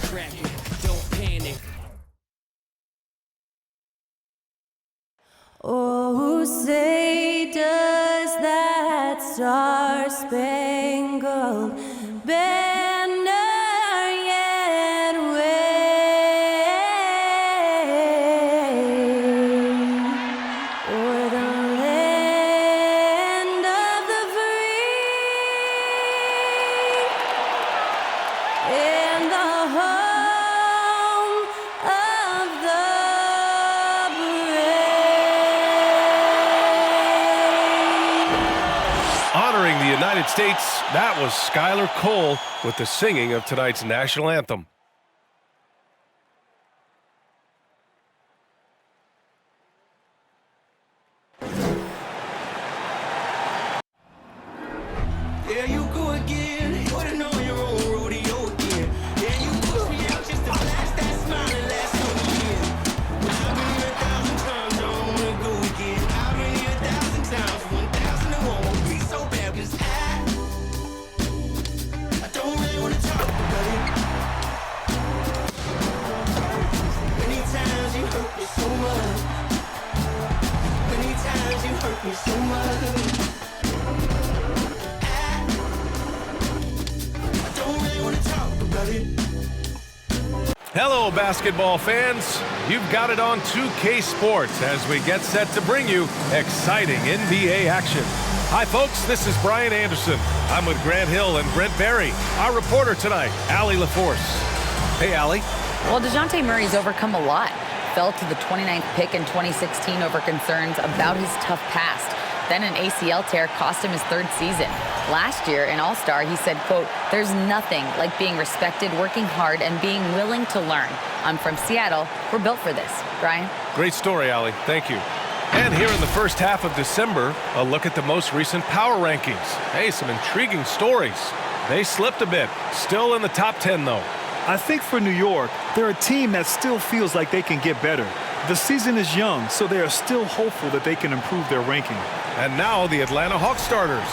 cracking. Don't panic. Oh, say does that star-spangled banner yet wave o'er the land of the free and the home of the Honoring the United States, that was Skylar Cole with the singing of tonight's national anthem. There you go again, putting on your own rodeo again. Yeah, you push me out just to flash that smile and last on the end. But I've been here 1,000 times, I don't wanna go again. I've been here 1,000 times, 1,000 it won't be so bad, 'cause I don't really wanna talk about it. Many times you hurt me so much. Many times you hurt me so much. Hello, basketball fans. You've got it on 2K Sports as we get set to bring you exciting NBA action. Hi, folks. This is Brian Anderson. I'm with Grant Hill and Brent Barry. Our reporter tonight, Allie LaForce. Hey, Allie. Well, DeJounte Murray's overcome a lot. Fell to the 29th pick in 2016 over concerns about his tough past. Then an ACL tear cost him his third season. Last year, in All-Star, he said, quote, "There's nothing like being respected, working hard, and being willing to learn. I'm from Seattle. We're built for this." Brian? Great story, Allie. Thank you. And here in the first half of December, a look at the most recent power rankings. Hey, some intriguing stories. They slipped a bit. Still in the top 10, though. I think for New York, they're a team that still feels like they can get better. The season is young, so they are still hopeful that they can improve their ranking. And now the Atlanta Hawks starters.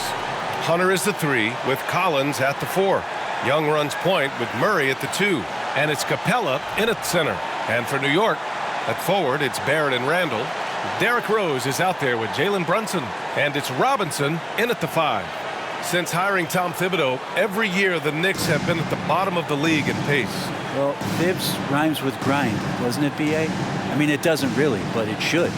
Hunter is the 3 with Collins at the 4. Young runs point with Murray at the 2. And it's Capella in at center. And for New York, at forward, it's Barrett and Randall. Derrick Rose is out there with Jalen Brunson. And it's Robinson in at the 5. Since hiring Tom Thibodeau, every year the Knicks have been at the bottom of the league in pace. Well, Thibs rhymes with grind, doesn't it, B.A.? I mean, it doesn't really, but it should.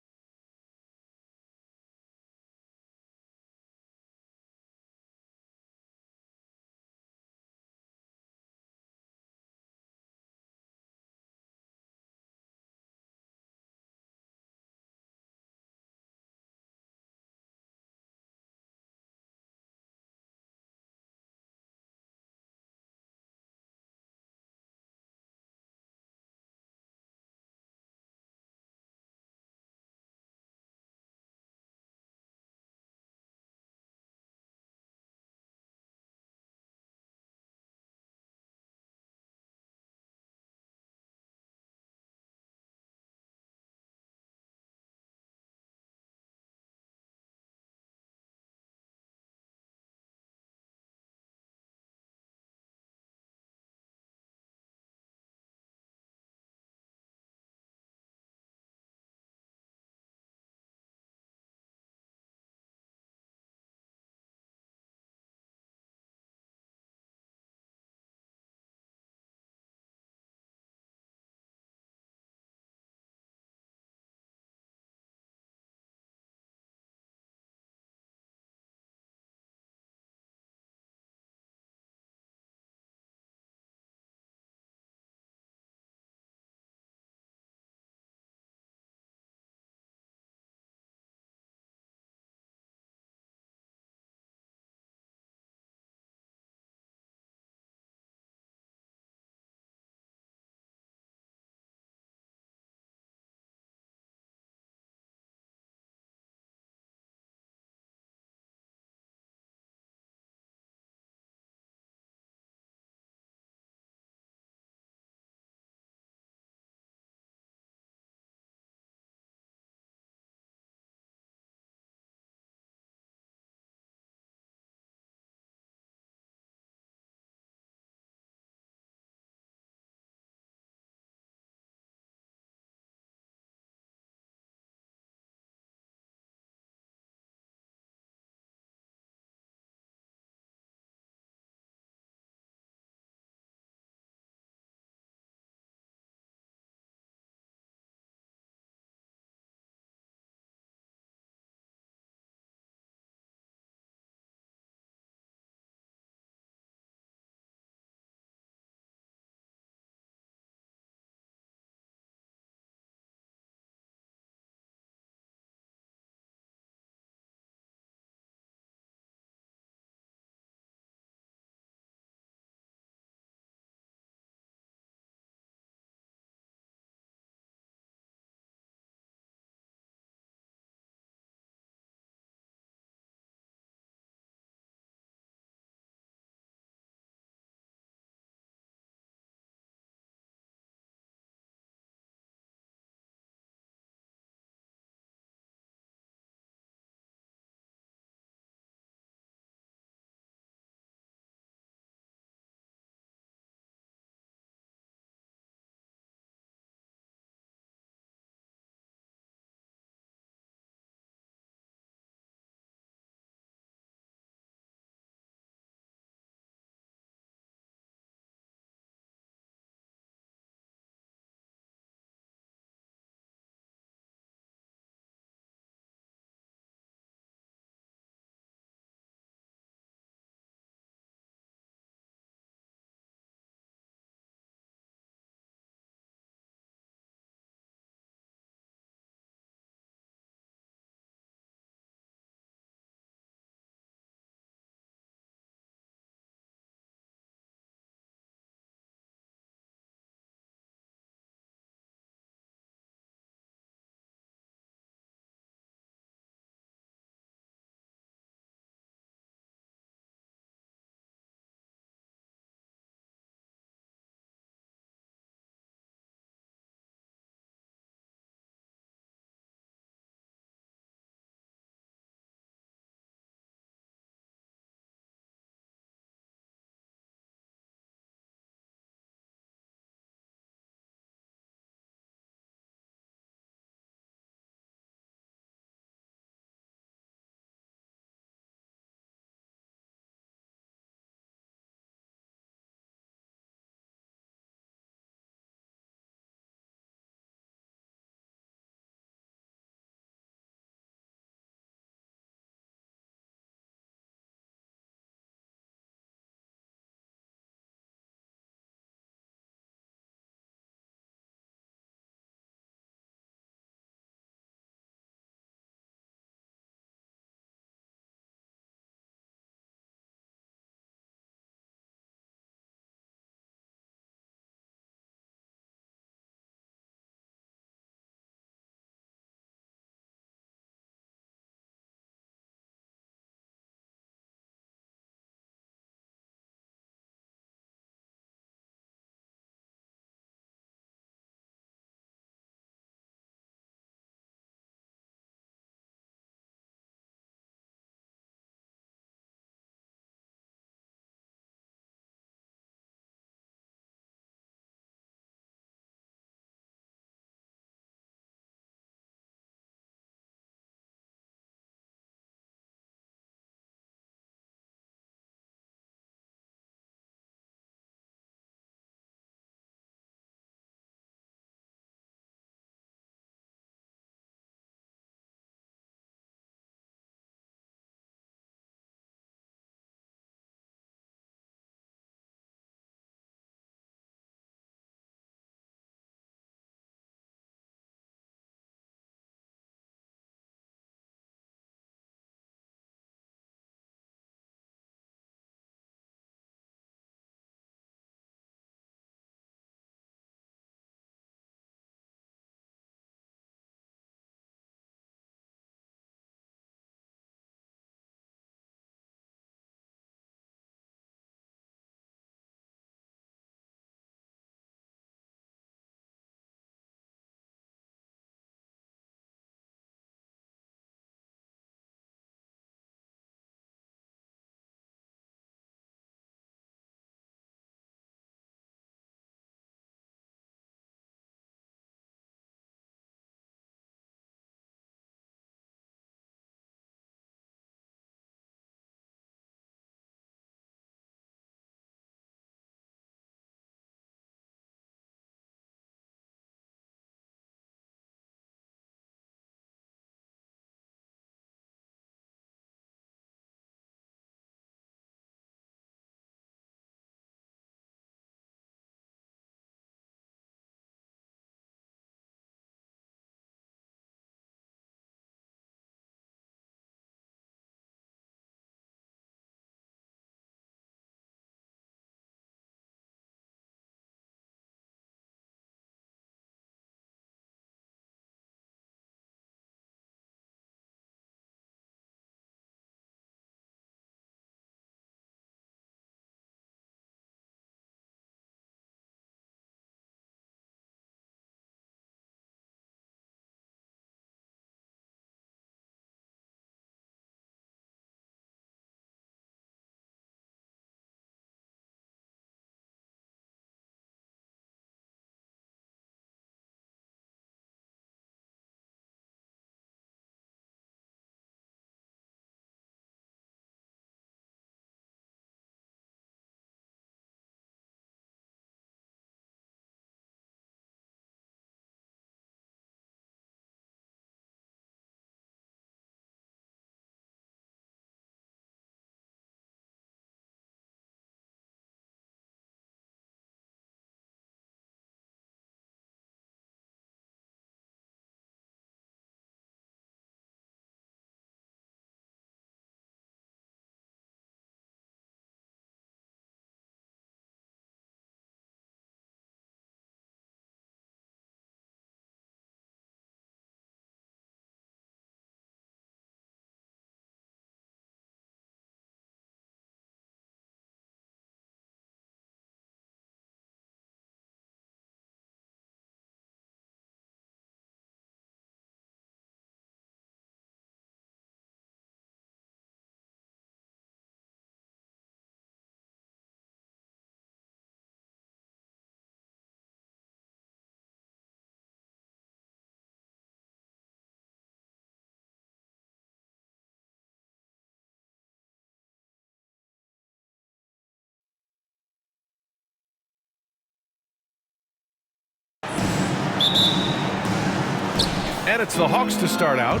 And it's the Hawks to start out.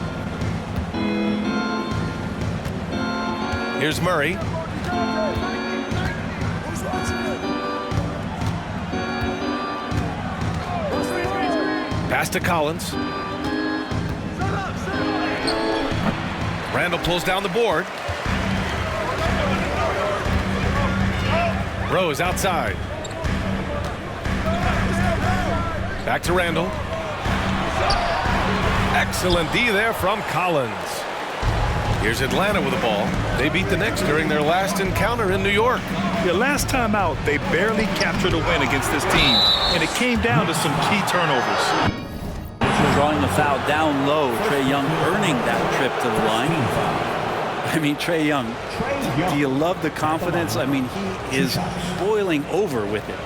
Here's Murray. Pass to Collins. Randall pulls down the board. Rose outside. Back to Randall. Excellent D there from Collins. Here's Atlanta with the ball. They beat the Knicks during their last encounter in New York. Yeah, last time out, they barely captured a win against this team, and it came down to some key turnovers. Drawing the foul down low. Trae Young earning that trip to the line. I mean, Trae Young, do you love the confidence? I mean, he is boiling over with it.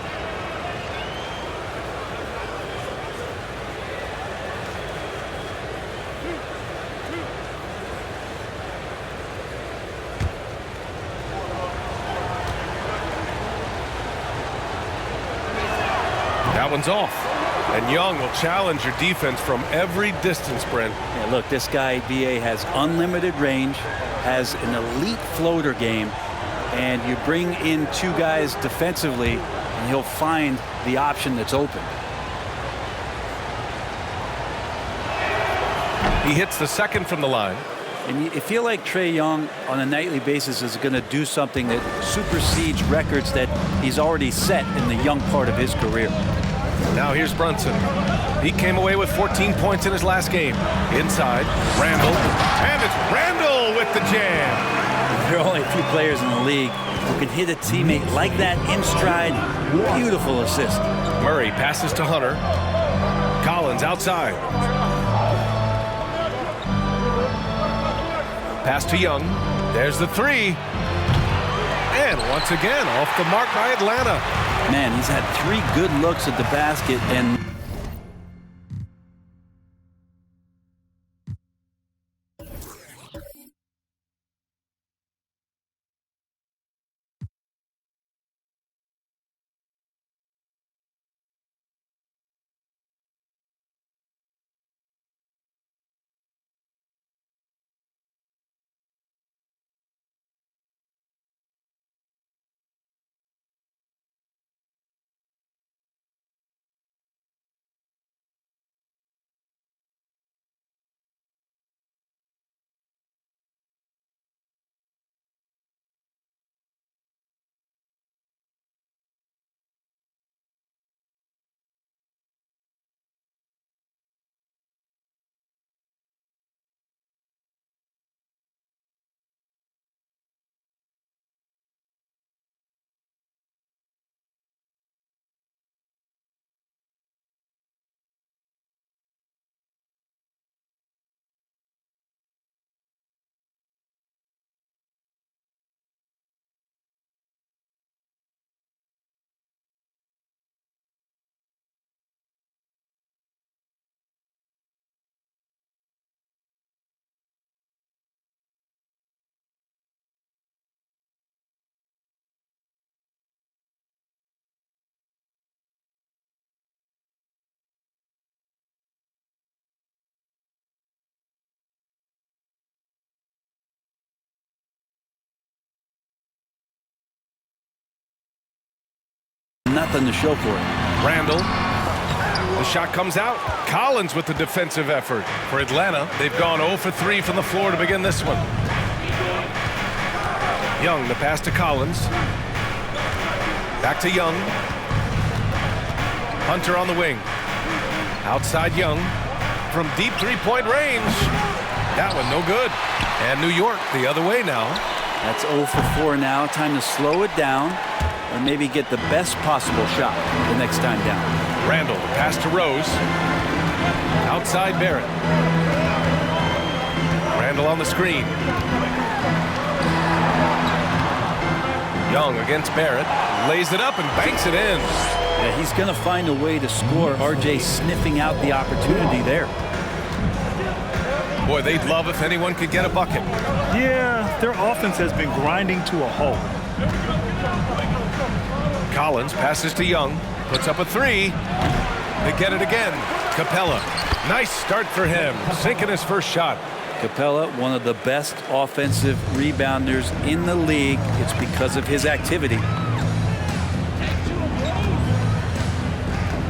That one's off. And Young will challenge your defense from every distance, Brent. Yeah, look, this guy, B.A., has unlimited range, has an elite floater game, and you bring in two guys defensively, and he'll find the option that's open. He hits the second from the line. And you feel like Trae Young on a nightly basis is going to do something that supersedes records that he's already set in the young part of his career. Now here's Brunson. He came away with 14 points in his last game. Inside, Randall. And it's Randall with the jam. There are only a few players in the league who can hit a teammate like that in stride. Beautiful assist. Murray passes to Hunter. Collins outside. Pass to Young. There's the three. And once again, off the mark by Atlanta. Man, he's had 3 good looks at the basket and nothing to show for it. Randall. The shot comes out. Collins with the defensive effort. For Atlanta, they've gone 0 for 3 from the floor to begin this one. Young, the pass to Collins. Back to Young. Hunter on the wing. Outside Young. From deep three-point range. That one no good. And New York the other way now. That's 0 for 4 now. Time to slow it down and maybe get the best possible shot the next time down. Randall, pass to Rose. Outside Barrett. Randall on the screen. Young against Barrett. Lays it up and banks it in. Yeah, he's going to find a way to score. RJ sniffing out the opportunity there. Boy, they'd love if anyone could get a bucket. Yeah, their offense has been grinding to a halt. Collins passes to Young. Puts up a three. They get it again. Capella. Nice start for him, sinking his first shot. Capella, one of the best offensive rebounders in the league. It's because of his activity.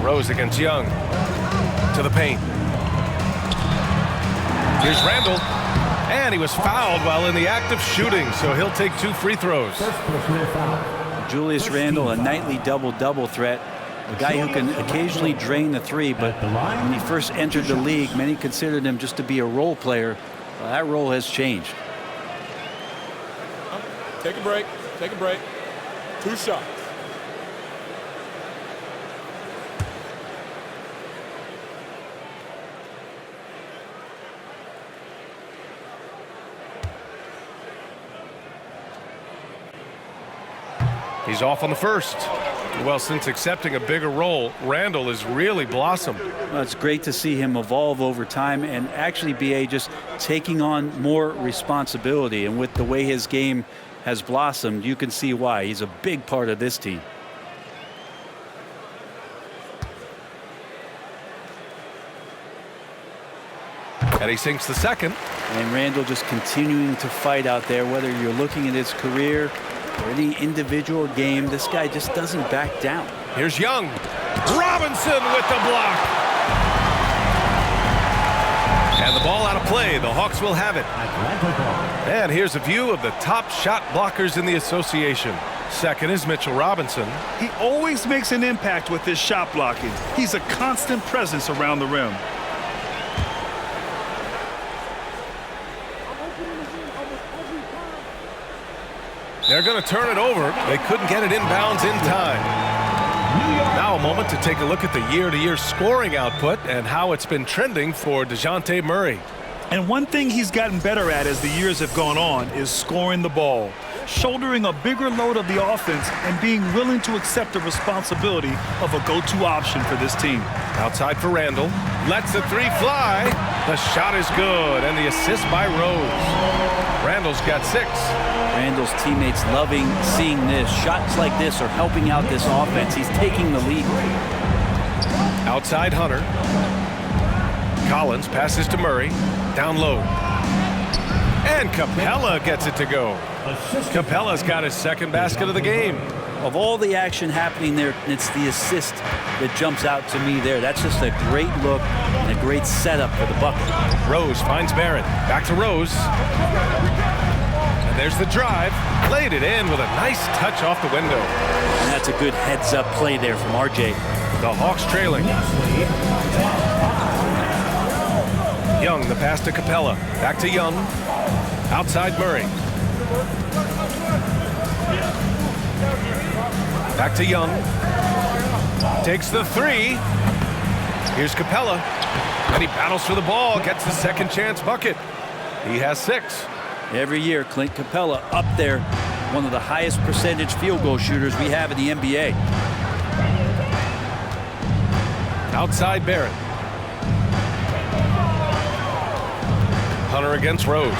Rose against Young. To the paint. Here's Randall. And he was fouled while in the act of shooting, so he'll take 2 free throws. Julius Randle, a nightly double-double threat. A guy who can occasionally drain the three, but when he first entered the league, many considered him just to be a role player. Well, that role has changed. Take a break. Take a break. 2 shots. He's off on the first. Well, since accepting a bigger role, Randall has really blossomed. Well, it's great to see him evolve over time and actually be just taking on more responsibility. And with the way his game has blossomed, you can see why. He's a big part of this team. And he sinks the second. And Randall just continuing to fight out there, whether you're looking at his career or any individual game, this guy just doesn't back down. Here's Young. Robinson with the block. And the ball out of play. The Hawks will have it. And here's a view of the top shot blockers in the association. Second is Mitchell Robinson. He always makes an impact with his shot blocking. He's a constant presence around the rim. They're going to turn it over. They couldn't get it inbounds in time. Now a moment to take a look at the year-to-year scoring output and how it's been trending for DeJounte Murray. And one thing he's gotten better at as the years have gone on is scoring the ball, shouldering a bigger load of the offense and being willing to accept the responsibility of a go-to option for this team. Outside for Randall. Lets the 3 fly. The shot is good, and the assist by Rose. Randall's got 6. Randall's teammates loving seeing this. Shots like this are helping out this offense. He's taking the lead. Outside Hunter. Collins passes to Murray. Down low. And Capella gets it to go. Capella's got his second basket of the game. Of all the action happening there, it's the assist that jumps out to me there. That's just a great look and a great setup for the bucket. Rose finds Barrett. Back to Rose. And there's the drive. Laid it in with a nice touch off the window. And that's a good heads-up play there from RJ. The Hawks trailing. Young, the pass to Capella. Back to Young. Outside Murray. Back to Young. Takes the 3. Here's Capella. And he battles for the ball. Gets the second chance bucket. He has 6. Every year, Clint Capella up there, one of the highest percentage field goal shooters we have in the NBA. Outside Barrett. Hunter against Rose.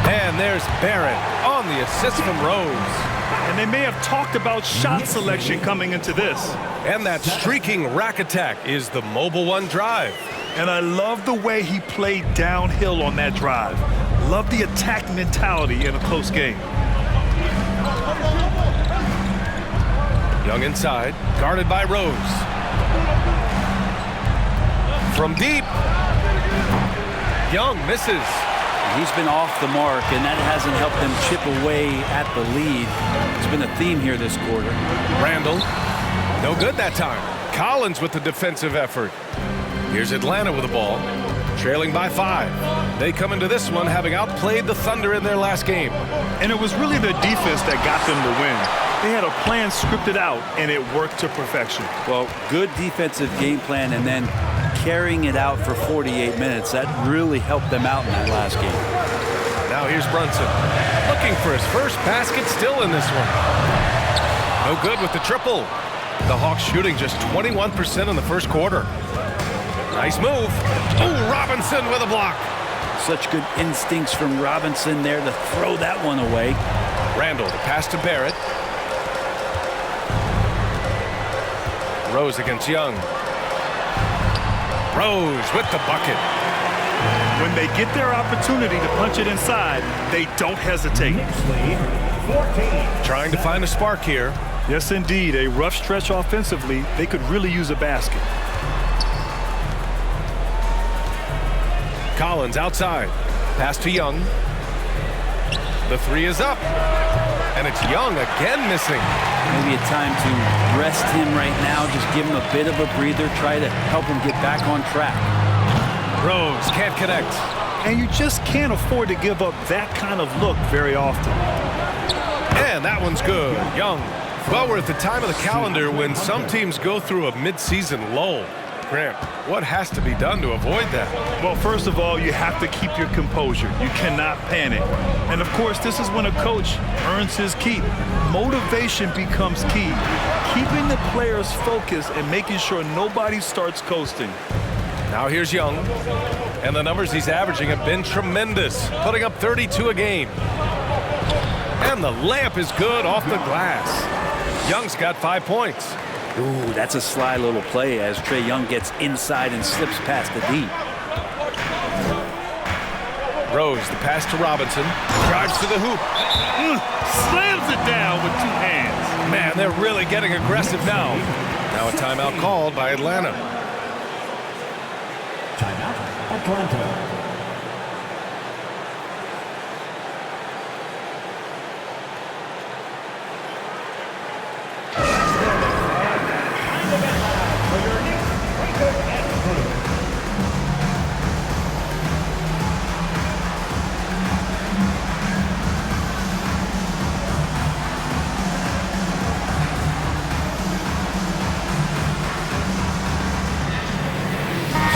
And there's Barrett on the assist from Rose. And they may have talked about shot selection coming into this. And that streaking rack attack is the Mobile One drive. And I love the way he played downhill on that drive. Love the attack mentality in a close game. Young inside, guarded by Rose. From deep. Young misses. He's been off the mark, and that hasn't helped them chip away at the lead. It's been a theme here this quarter. Randall, no good that time. Collins with the defensive effort. Here's Atlanta with the ball, trailing by 5. They come into this one having outplayed the Thunder in their last game. And it was really their defense that got them the win. They had a plan scripted out, and it worked to perfection. Well, good defensive game plan, and then carrying it out for 48 minutes. That really helped them out in that last game. Now here's Brunson, looking for his first basket, still in this one. No good with the triple. The Hawks shooting just 21% in the first quarter. Nice move. Ooh, Robinson with a block. Such good instincts from Robinson there to throw that one away. Randall, the pass to Barrett. Rose against Young. Rose with the bucket. When they get their opportunity to punch it inside, they don't hesitate. Trying to find a spark here. Yes, indeed. A rough stretch offensively. They could really use a basket. Collins outside. Pass to Young. The three is up. And it's Young again missing. Maybe a time to rest him right now. Just give him a bit of a breather. Try to help him get back on track. Rose can't connect. And you just can't afford to give up that kind of look very often. And that one's good. Young. Well, we're at the time of the calendar when some teams go through a midseason lull. Grant, what has to be done to avoid that? Well, first of all, you have to keep your composure. You cannot panic. And, of course, this is when a coach earns his keep. Motivation becomes key. Keeping the players focused and making sure nobody starts coasting. Now here's Young. And the numbers he's averaging have been tremendous, putting up 32 a game. And the layup is good off the glass. Young's got 5 points. Ooh, that's a sly little play as Trae Young gets inside and slips past the D. Rose, the pass to Robinson. Drives to the hoop. Slams it down with 2 hands. Man, they're really getting aggressive now. Now a timeout called by Atlanta. Timeout, Atlanta.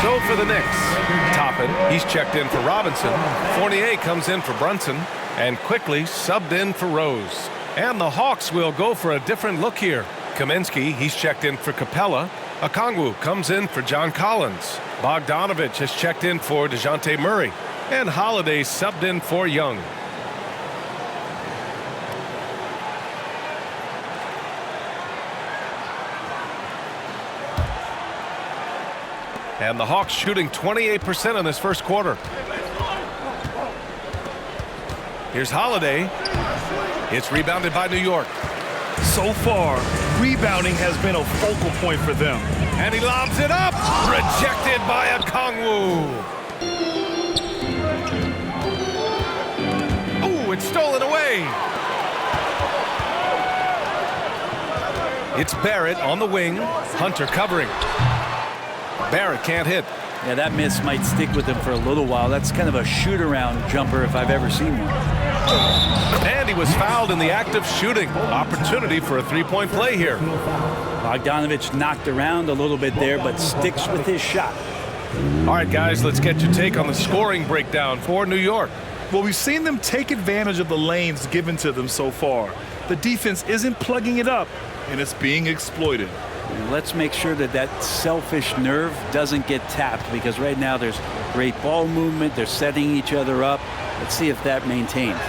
So for the Knicks, Toppin, he's checked in for Robinson. Fournier comes in for Brunson and quickly subbed in for Rose. And the Hawks will go for a different look here. Kaminsky, he's checked in for Capella. Okongwu comes in for John Collins. Bogdanovich has checked in for DeJounte Murray. And Holiday subbed in for Young. And the Hawks shooting 28% in this first quarter. Here's Holiday. It's rebounded by New York. So far, rebounding has been a focal point for them. And he lobs it up. Rejected by Okongwu. Ooh, it's stolen away. It's Barrett on the wing. Hunter covering. Barrett can't hit. Yeah, that miss might stick with him for a little while. That's kind of a shoot-around jumper if I've ever seen one. And he was fouled in the act of shooting. Opportunity for a three-point play here. Bogdanovich knocked around a little bit there, but sticks with his shot. All right, guys, let's get your take on the scoring breakdown for New York. Well, we've seen them take advantage of the lanes given to them so far. The defense isn't plugging it up, and it's being exploited. And let's make sure that that selfish nerve doesn't get tapped, because right now there's great ball movement. They're setting each other up. Let's see if that maintains.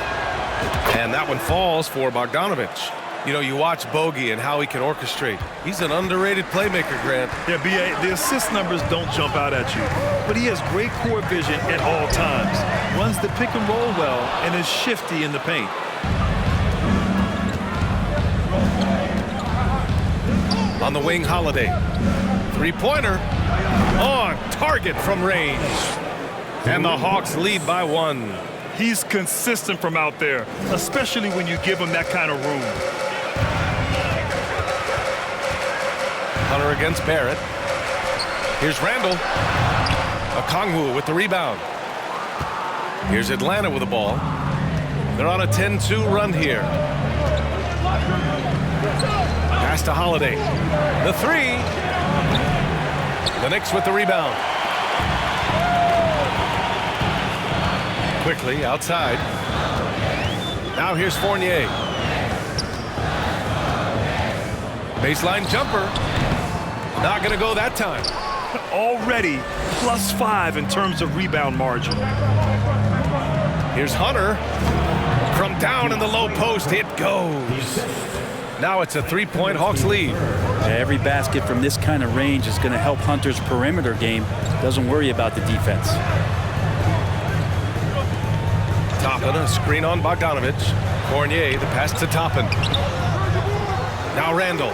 And that one falls for Bogdanovich. You know, you watch Bogey and how he can orchestrate. He's an underrated playmaker, Grant. Yeah, B.A., the assist numbers don't jump out at you, but he has great court vision at all times. Runs the pick and roll well and is shifty in the paint. On the wing, Holiday. Three-pointer on target from range. And the Hawks lead by 1. He's consistent from out there, especially when you give him that kind of room. Hunter against Barrett. Here's Randall. Okongwu with the rebound. Here's Atlanta with the ball. They're on a 10-2 run here. Pass to Holiday. The three. The Knicks with the rebound. Quickly outside. Now here's Fournier. Baseline jumper. Not going to go that time. Already +5 in terms of rebound margin. Here's Hunter. From down in the low post, it goes. Now it's a 3-point Hawks lead. Every basket from this kind of range is going to help Hunter's perimeter game. Doesn't worry about the defense. Toppin, a screen on Bogdanovich. Fournier, the pass to Toppin. Now Randall.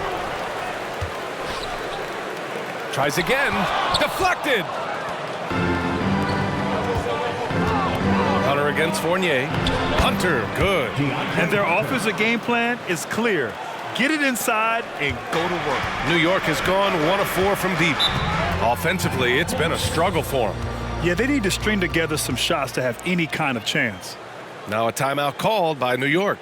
Tries again. Deflected. Hunter against Fournier. Hunter, good. And their offensive game plan is clear. Get it inside and go to work. New York has gone 1 of 4 from deep. Offensively, it's been a struggle for them. Yeah, they need to string together some shots to have any kind of chance. Now a timeout called by New York.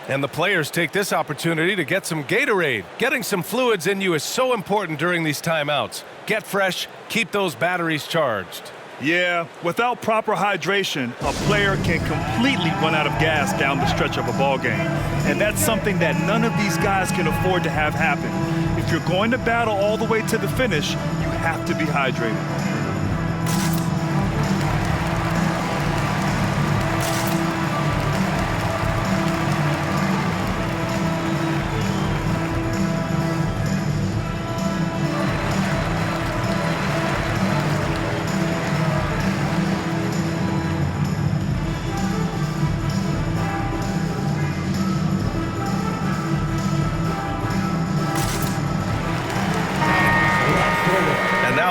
And the players take this opportunity to get some Gatorade. Getting some fluids in you is so important during these timeouts. Get fresh, keep those batteries charged. Yeah, without proper hydration, a player can completely run out of gas down the stretch of a ball game. And that's something that none of these guys can afford to have happen. If you're going to battle all the way to the finish, you have to be hydrated.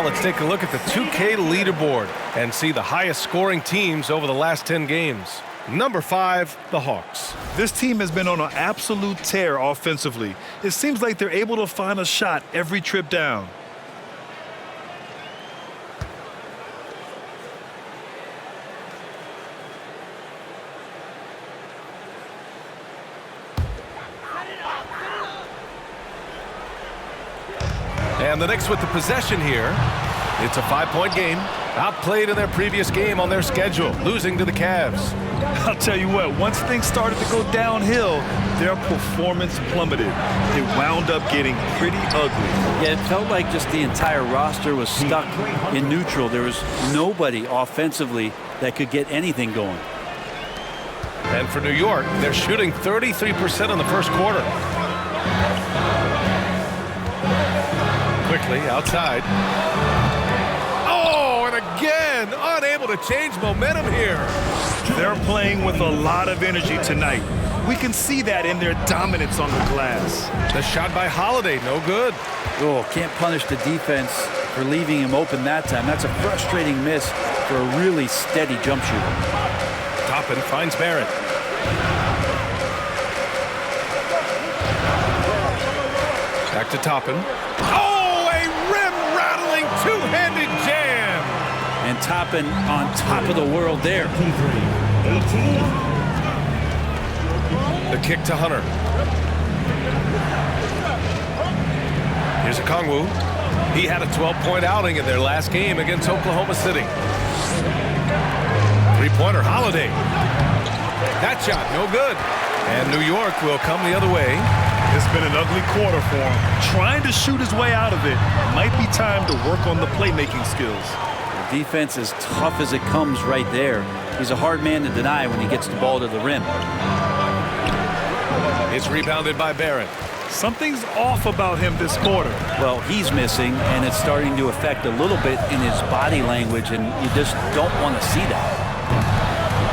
Let's take a look at the 2K leaderboard and see the highest scoring teams over the last 10 games. Number 5, the Hawks. This team has been on an absolute tear offensively. It seems like they're able to find a shot every trip down. And the Knicks with the possession here. It's a 5-point game. Outplayed in their previous game on their schedule, losing to the Cavs. I'll tell you what, once things started to go downhill, their performance plummeted. It wound up getting pretty ugly. Yeah, it felt like just the entire roster was stuck in neutral. There was nobody offensively that could get anything going. And for New York, they're shooting 33% in the first quarter. Quickly outside. Oh, and again, unable to change momentum here. They're playing with a lot of energy tonight. We can see that in their dominance on the glass. The shot by Holiday, no good. Oh, can't punish the defense for leaving him open that time. That's a frustrating miss for a really steady jump shooter. Toppin finds Barrett. Back to Toppin. Oh! Two-handed jam. And Toppin on top of the world there. 18. The kick to Hunter. Here's a Kongwu. He had a 12-point outing in their last game against Oklahoma City. Three-pointer, Holiday. That shot, no good. And New York will come the other way. It's been an ugly quarter for him. Trying to shoot his way out of it. Might be time to work on the playmaking skills. The defense is tough as it comes right there. He's a hard man to deny when he gets the ball to the rim. It's rebounded by Barrett. Something's off about him this quarter. Well, he's missing, and it's starting to affect a little bit in his body language, and you just don't want to see that.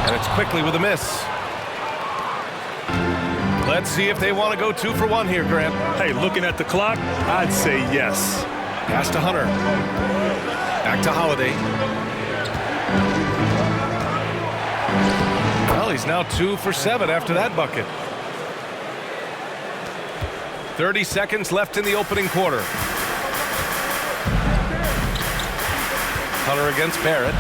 And it's quickly with a miss. Let's see if they want to go 2 for 1 here, Grant. Hey, looking at the clock, I'd say yes. Pass to Hunter. Back to Holiday. Well, he's now 2 for 7 after that bucket. 30 seconds left in the opening quarter. Hunter against Barrett.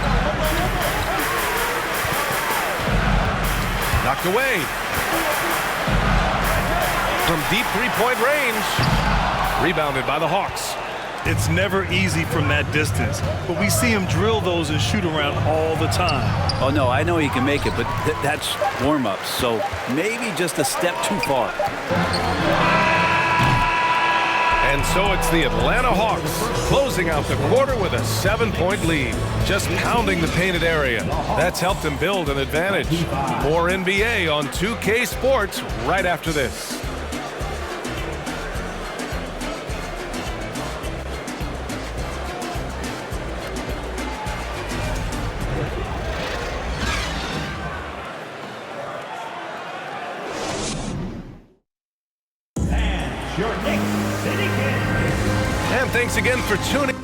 Knocked away. From deep three-point range. Rebounded by the Hawks. It's never easy from that distance, but we see him drill those and shoot around all the time. Oh, no, I know he can make it, but that's warm-ups, so maybe just a step too far. And so it's the Atlanta Hawks closing out the quarter with a 7-point lead, just pounding the painted area. That's helped them build an advantage. More NBA on 2K Sports right after this. thanks again for tuning.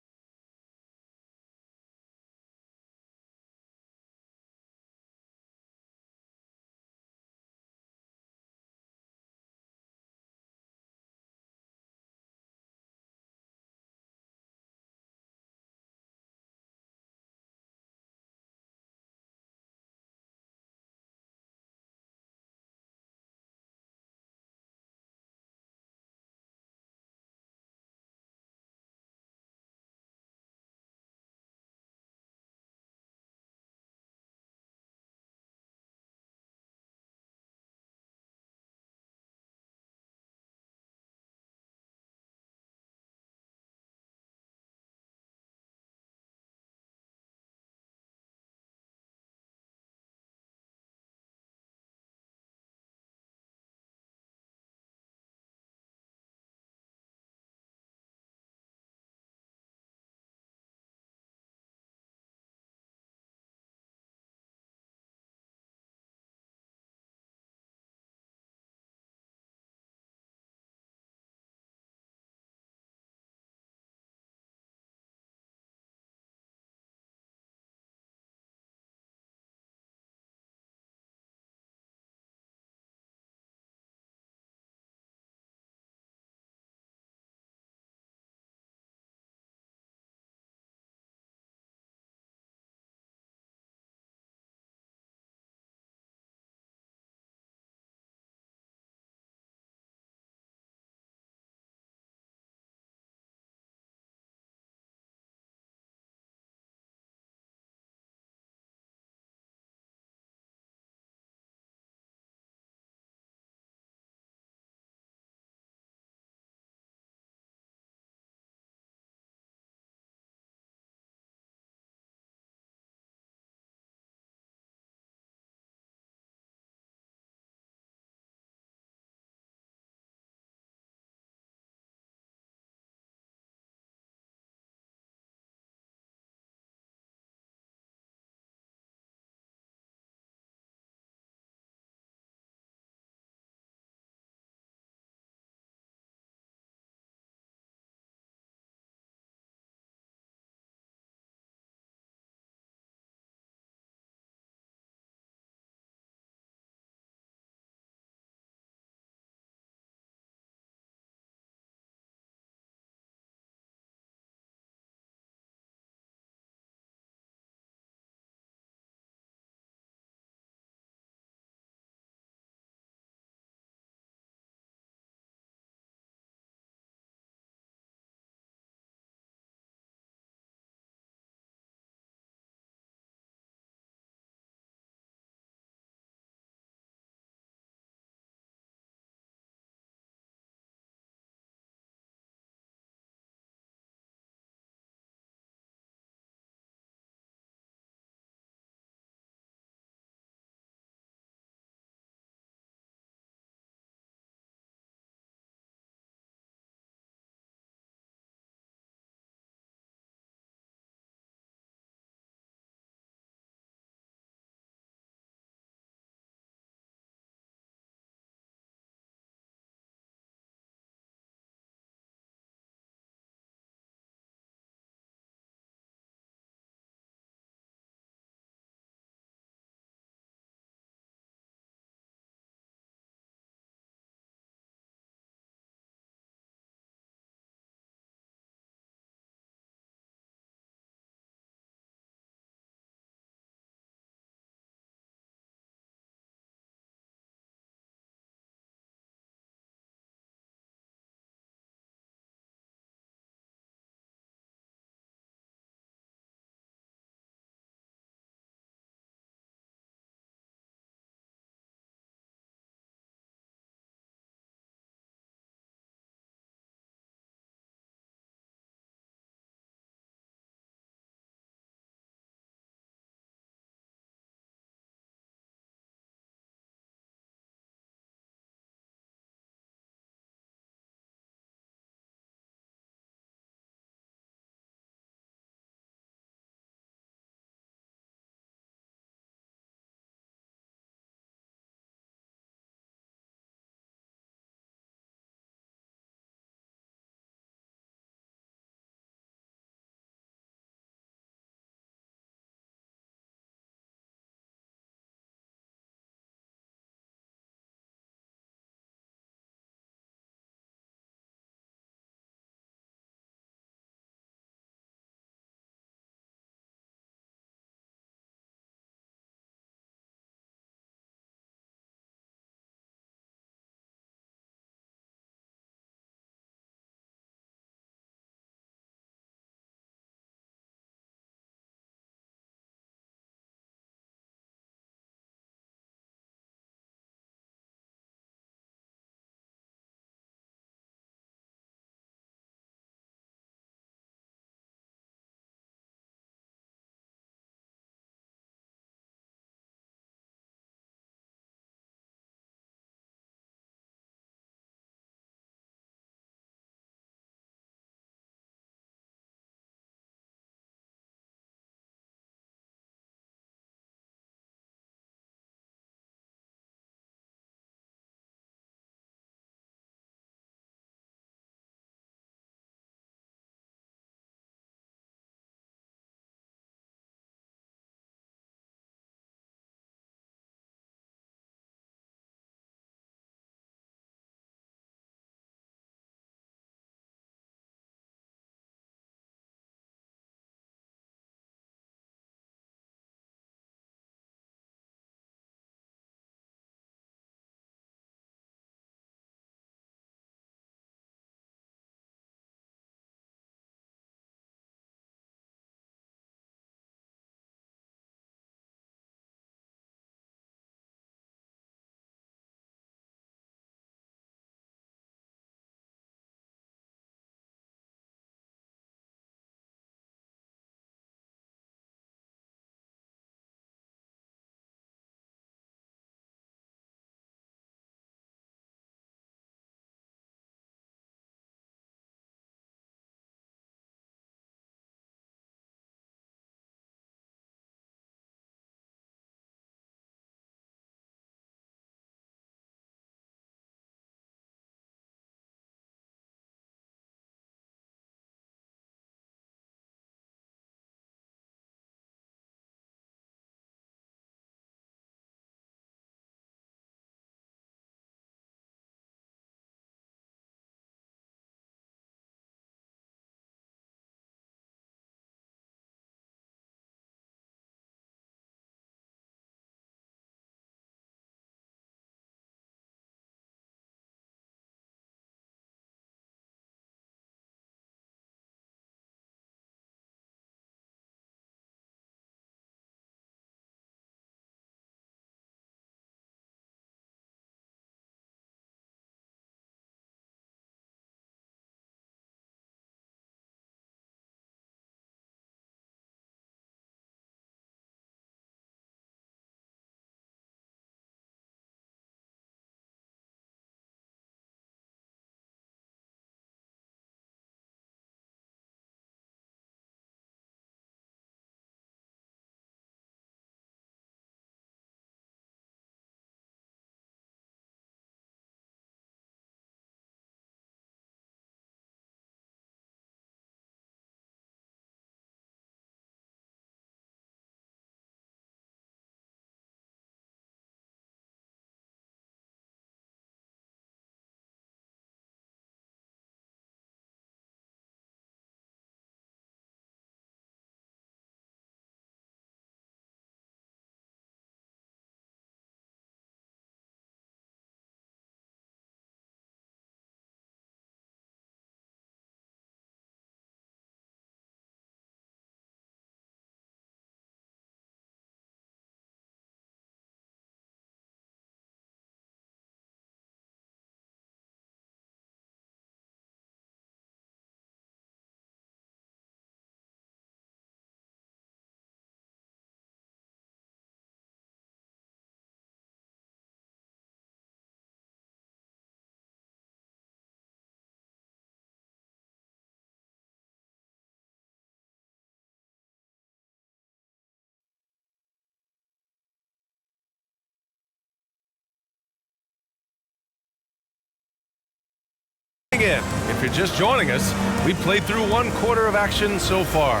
tuning in. If you're just joining us, we played through 1/4 of action so far.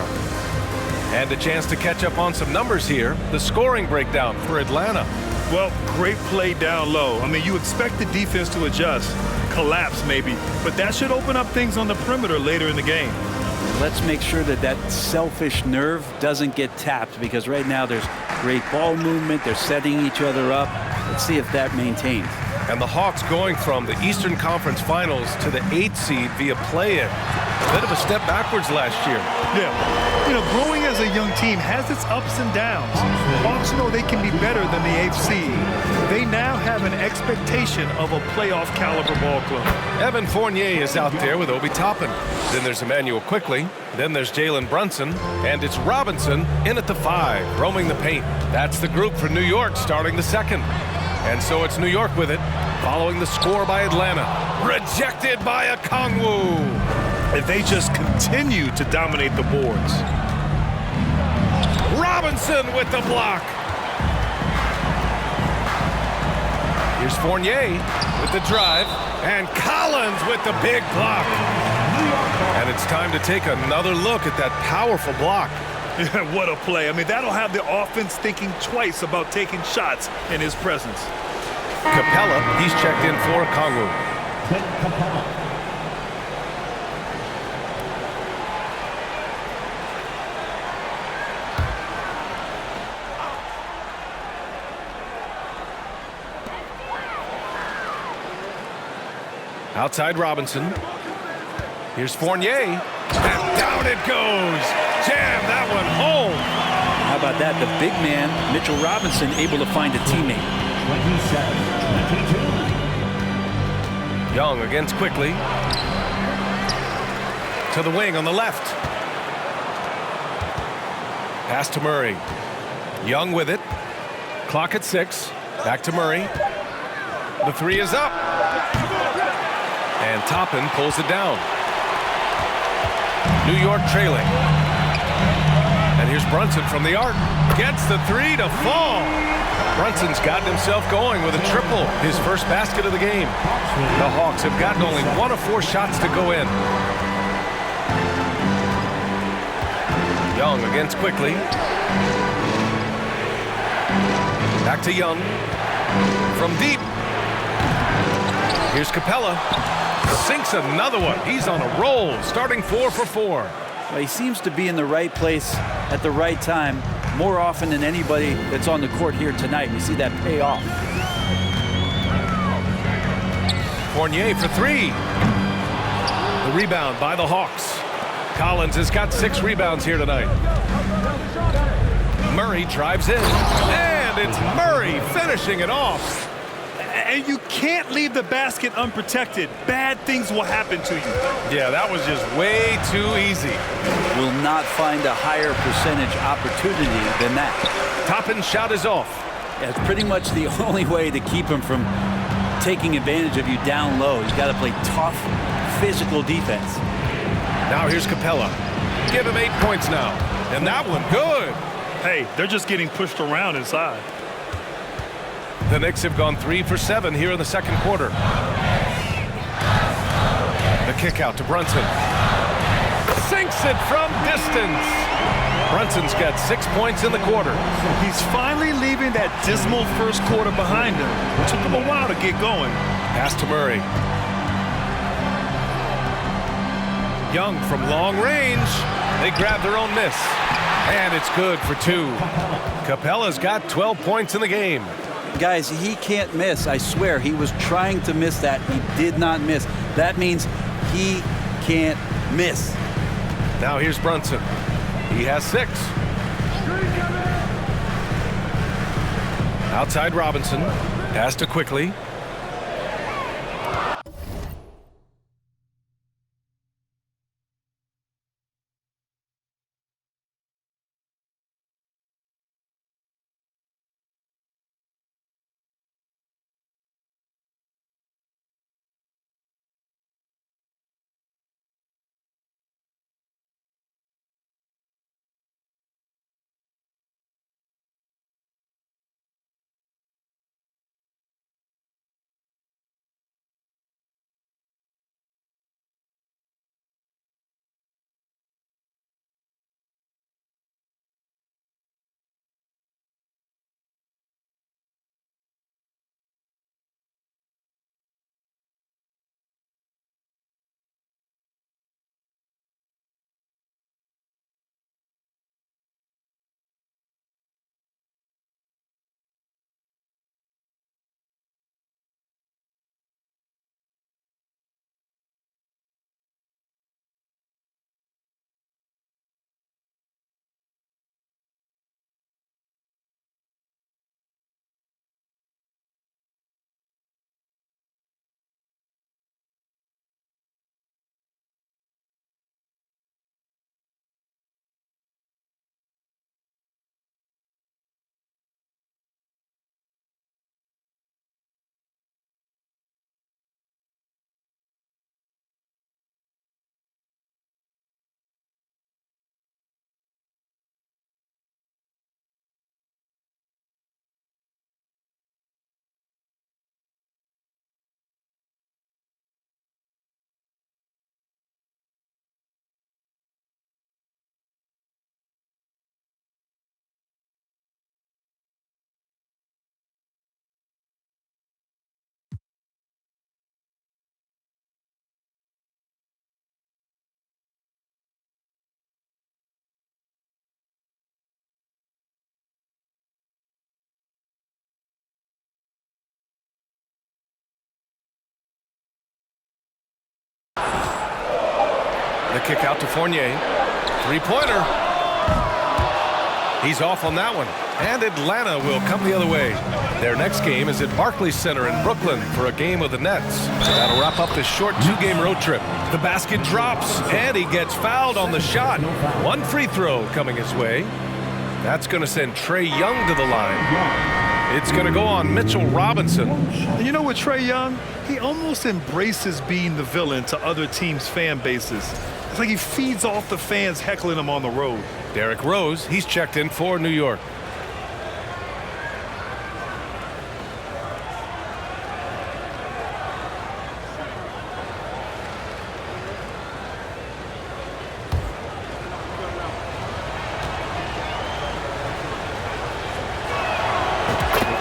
And a chance to catch up on some numbers here. The scoring breakdown for Atlanta. Well, great play down low. I mean, you expect the defense to adjust, collapse maybe, but that should open up things on the perimeter later in the game. Let's make sure that that selfish nerve doesn't get tapped, because right now there's great ball movement. They're setting each other up. Let's see if that maintains. And the Hawks going from the Eastern Conference Finals to the 8th seed via play-in. A bit of a step backwards last year. Yeah, you know, growing as a young team has its ups and downs. Hawks know they can be better than the 8th seed. They now have an expectation of a playoff caliber ball club. Evan Fournier is out there with Obi Toppin. Then there's Emmanuel Quickley. Then there's Jalen Brunson. And it's Robinson in at the 5, roaming the paint. That's the group for New York starting the second. And so it's New York with it, following the score by Atlanta. Rejected by Okongwu. If they just continue to dominate the boards. Robinson with the block. Here's Fournier with the drive. And Collins with the big block. And it's time to take another look at that powerful block. What a play. I mean, that'll have the offense thinking twice about taking shots in his presence. Capella, he's checked in for Okongwu. Clint Capella. Outside Robinson. Here's Fournier. And down it goes. Jam that one home. How about that? The big man, Mitchell Robinson, able to find a teammate. 27-22. Young against Quickley. To the wing on the left. Pass to Murray. Young with it. Clock at 6. Back to Murray. The 3 is up. And Toppin pulls it down. New York trailing. And here's Brunson from the arc. Gets the 3 to fall. Brunson's gotten himself going with a triple, his first basket of the game. The Hawks have gotten only 1 of 4 shots to go in. Young against Quickley. Back to Young. From deep. Here's Capella. Sinks another one. He's on a roll, starting 4 for 4. Well, he seems to be in the right place at the right time more often than anybody that's on the court here tonight. We see that pay off. Fournier for 3. The rebound by the Hawks. Collins has got 6 rebounds here tonight. Murray drives in. And it's Murray finishing it off. And you can't leave the basket unprotected. Bad things will happen to you. Yeah, that was just way too easy. Will not find a higher percentage opportunity than that. Toppin's shot is off. That's pretty much the only way to keep him from taking advantage of you down low. You got to play tough, physical defense. Now here's Capella. Give him 8 points now. And that one good. Hey, they're just getting pushed around inside. The Knicks have gone 3 for 7 here in the second quarter. The kick out to Brunson. Sinks it from distance. Brunson's got 6 points in the quarter. He's finally leaving that dismal first quarter behind him. It took him a while to get going. Pass to Murray. Young from long range. They grab their own miss. And it's good for 2. Capella's got 12 points in the game. Guys, he can't miss. I swear, he was trying to miss that. He did not miss. That means he can't miss. Now here's Brunson. He has 6. Outside Robinson. Pass to Quickley. The kick out to Fournier. Three-pointer. He's off on that one. And Atlanta will come the other way. Their next game is at Barclays Center in Brooklyn for a game with the Nets. That'll wrap up this short two-game road trip. The basket drops, and he gets fouled on the shot. One free throw coming his way. That's going to send Trae Young to the line. It's going to go on Mitchell Robinson. And you know what, Trae Young? He almost embraces being the villain to other teams' fan bases. It's like he feeds off the fans heckling him on the road. Derrick Rose, he's checked in for New York.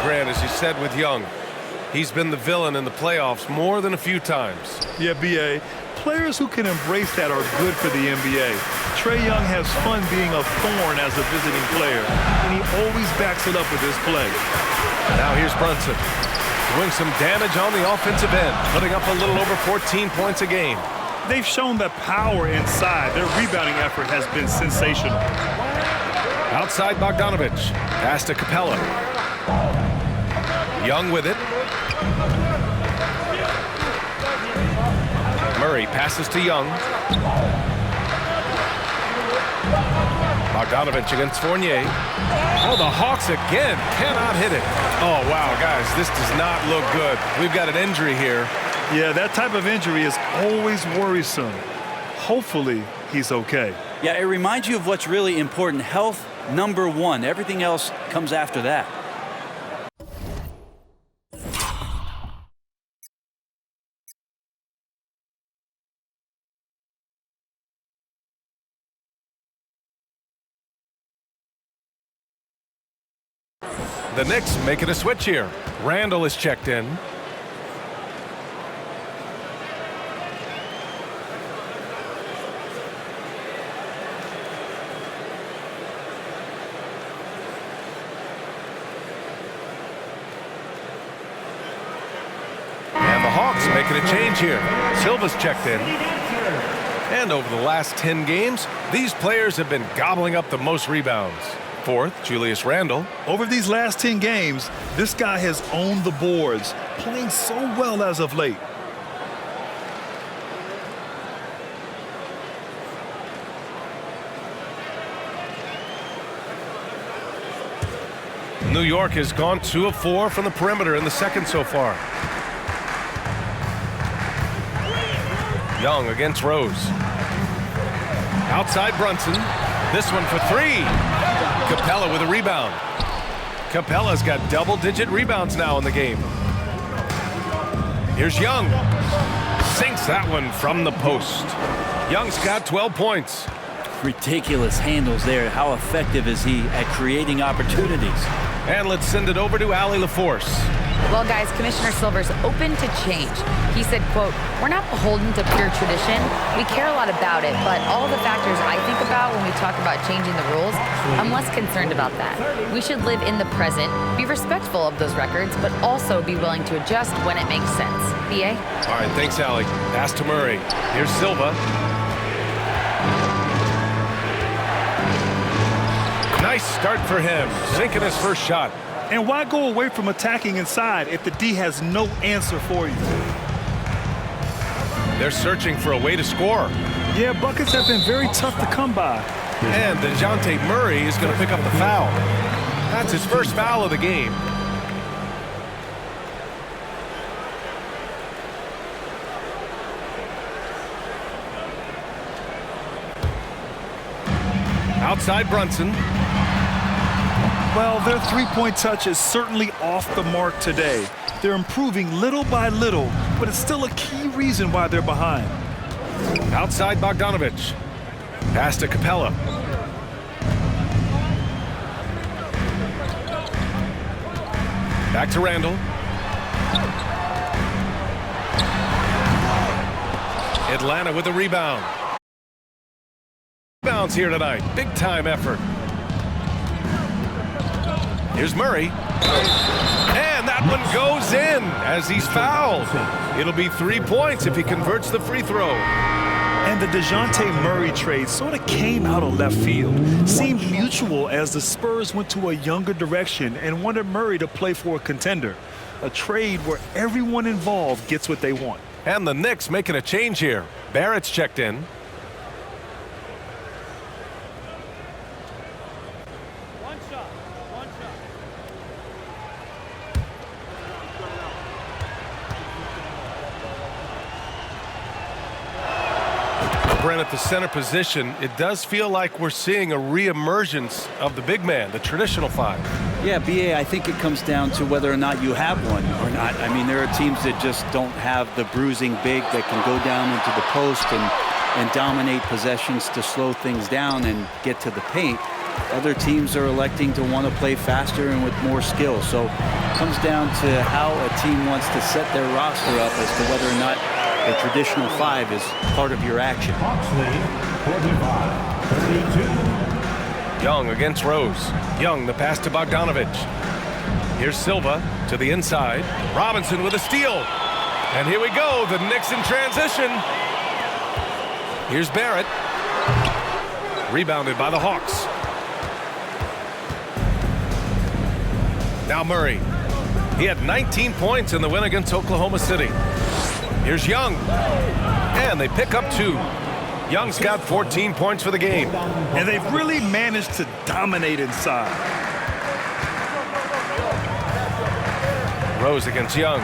Grant, as you said with Young, he's been the villain in the playoffs more than a few times. Yeah, B.A., players who can embrace that are good for the NBA. Trae Young has fun being a thorn as a visiting player, and he always backs it up with his play. Now here's Brunson doing some damage on the offensive end, putting up a little over 14 points a game. They've shown that power inside. Their rebounding effort has been sensational. Outside Bogdanovich, pass to Capella. Young with it. Murray passes to Young. Bogdanovich against Fournier. Oh, the Hawks again cannot hit it. Oh, wow, guys, this does not look good. We've got an injury here. Yeah, that type of injury is always worrisome. Hopefully, he's okay. Yeah, it reminds you of what's really important. Health, number one. Everything else comes after that. The Knicks making a switch here. Randall is checked in. And the Hawks making a change here. Silva's checked in. And over the last 10 games, these players have been gobbling up the most rebounds. Fourth, Julius Randle. Over these last 10 games, this guy has owned the boards, playing so well as of late. New York has gone 2 of 4 from the perimeter in the second so far. Young against Rose. Outside Brunson. This one for three. Capella with a rebound. Capella's got double-digit rebounds now in the game. Here's Young. Sinks that one from the post. Young's got 12 points. Ridiculous handles there. How effective is he at creating opportunities? And let's send it over to Allie LaForce. Well, guys, Commissioner Silver's open to change. He said, quote, "We're not beholden to pure tradition. We care a lot about it, but all the factors I think about when we talk about changing the rules, I'm less concerned about that. We should live in the present, be respectful of those records, but also be willing to adjust when it makes sense." B.A.? All right, thanks, Allie. Pass to Murray. Here's Silva. Nice start for him, sinking his first shot. And why go away from attacking inside if the D has no answer for you? They're searching for a way to score. Yeah, buckets have been very tough to come by. And DeJounte Murray is going to pick up the foul. That's his first foul of the game. Outside Brunson. Well, their three-point touch is certainly off the mark today. They're improving little by little, but it's still a key reason why they're behind. Outside Bogdanovich. Pass to Capella. Back to Randall. Atlanta with a rebound. Rebounds here tonight. Big time effort. Here's Murray. And that one goes in as he's fouled. It'll be 3 points if he converts the free throw. And the DeJounte Murray trade sort of came out of left field. Seemed mutual as the Spurs went to a younger direction and wanted Murray to play for a contender. A trade where everyone involved gets what they want. And the Knicks making a change here. Barrett's checked in. Brent, at the center position, it does feel like we're seeing a re-emergence of the big man, the traditional five. Yeah, BA, I think it comes down to whether or not you have one or not. I mean, there are teams that just don't have the bruising big that can go down into the post and dominate possessions to slow things down and get to the paint. Other teams are electing to want to play faster and with more skill. So it comes down to how a team wants to set their roster up as to whether or not the traditional five is part of your action. Hawks lead 45-32. Young against Rose. Young, the pass to Bogdanovich. Here's Silva to the inside. Robinson with a steal. And here we go, the Knicks in transition. Here's Barrett. Rebounded by the Hawks. Now Murray. He had 19 points in the win against Oklahoma City. Here's Young. And they pick up 2. Young's got 14 points for the game. And they've really managed to dominate inside. Rose against Young.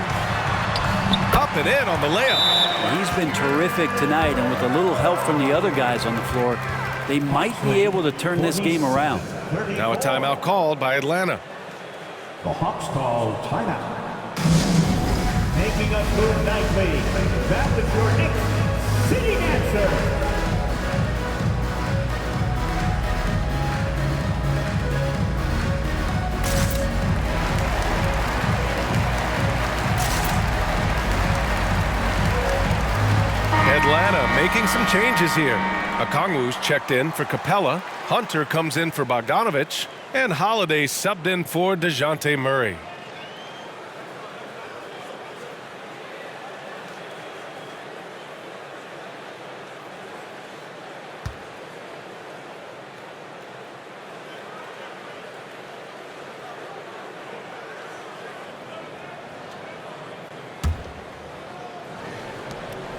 Up and in on the layup. He's been terrific tonight, and with a little help from the other guys on the floor, they might be able to turn this game around. Now a timeout called by Atlanta. The Hawks call timeout. Making a move nightly. That is your Knicks sitting answer. Atlanta making some changes here. Okongwu's checked in for Capella. Hunter comes in for Bogdanovich. And Holiday subbed in for DeJounte Murray.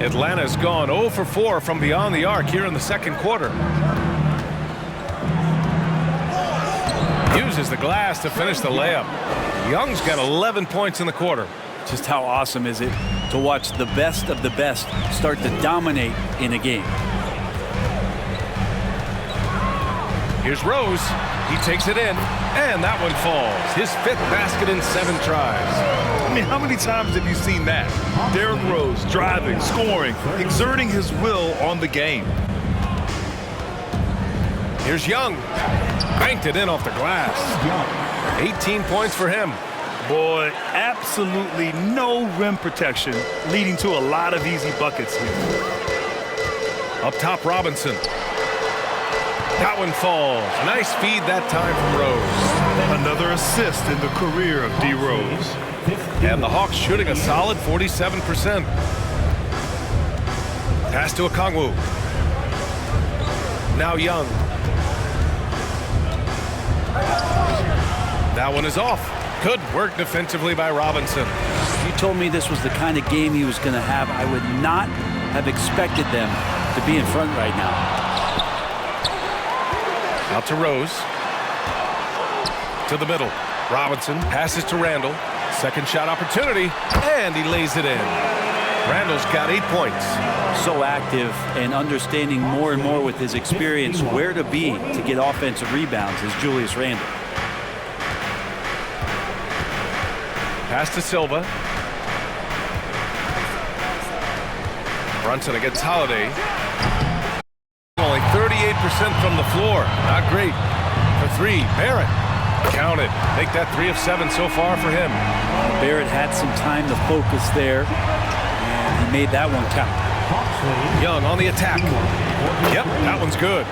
Atlanta's gone 0 for 4 from beyond the arc here in the second quarter. Uses the glass to finish the layup. Young's got 11 points in the quarter. Just how awesome is it to watch the best of the best start to dominate in a game? Here's Rose. He takes it in, and that one falls. His 5th basket in 7 tries. I mean, how many times have you seen that? Derrick Rose driving, scoring, exerting his will on the game. Here's Young. Banked it in off the glass. 18 points for him. Boy, absolutely no rim protection, leading to a lot of easy buckets here. Up top, Robinson. That one falls. Nice feed that time from Rose. Another assist in the career of D. Rose. And the Hawks shooting a solid 47%. Pass to Okongwu. Now Young. That one is off. Good work defensively by Robinson. If you told me this was the kind of game he was going to have, I would not have expected them to be in front right now. Out to Rose. To the middle. Robinson passes to Randall. Second shot opportunity, and he lays it in. Randall's got 8 points. So active and understanding more and more with his experience where to be to get offensive rebounds is Julius Randle. Pass to Silva. Brunson against Holiday. Only 38% from the floor. Not great. For 3, Barrett. Counted. Make that 3 of 7 so far for him. Barrett had some time to focus there, and he made that one count. Young on the attack. Yep, that one's good.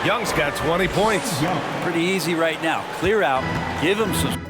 Young's got 20 points. Pretty easy right now. Clear out, give him some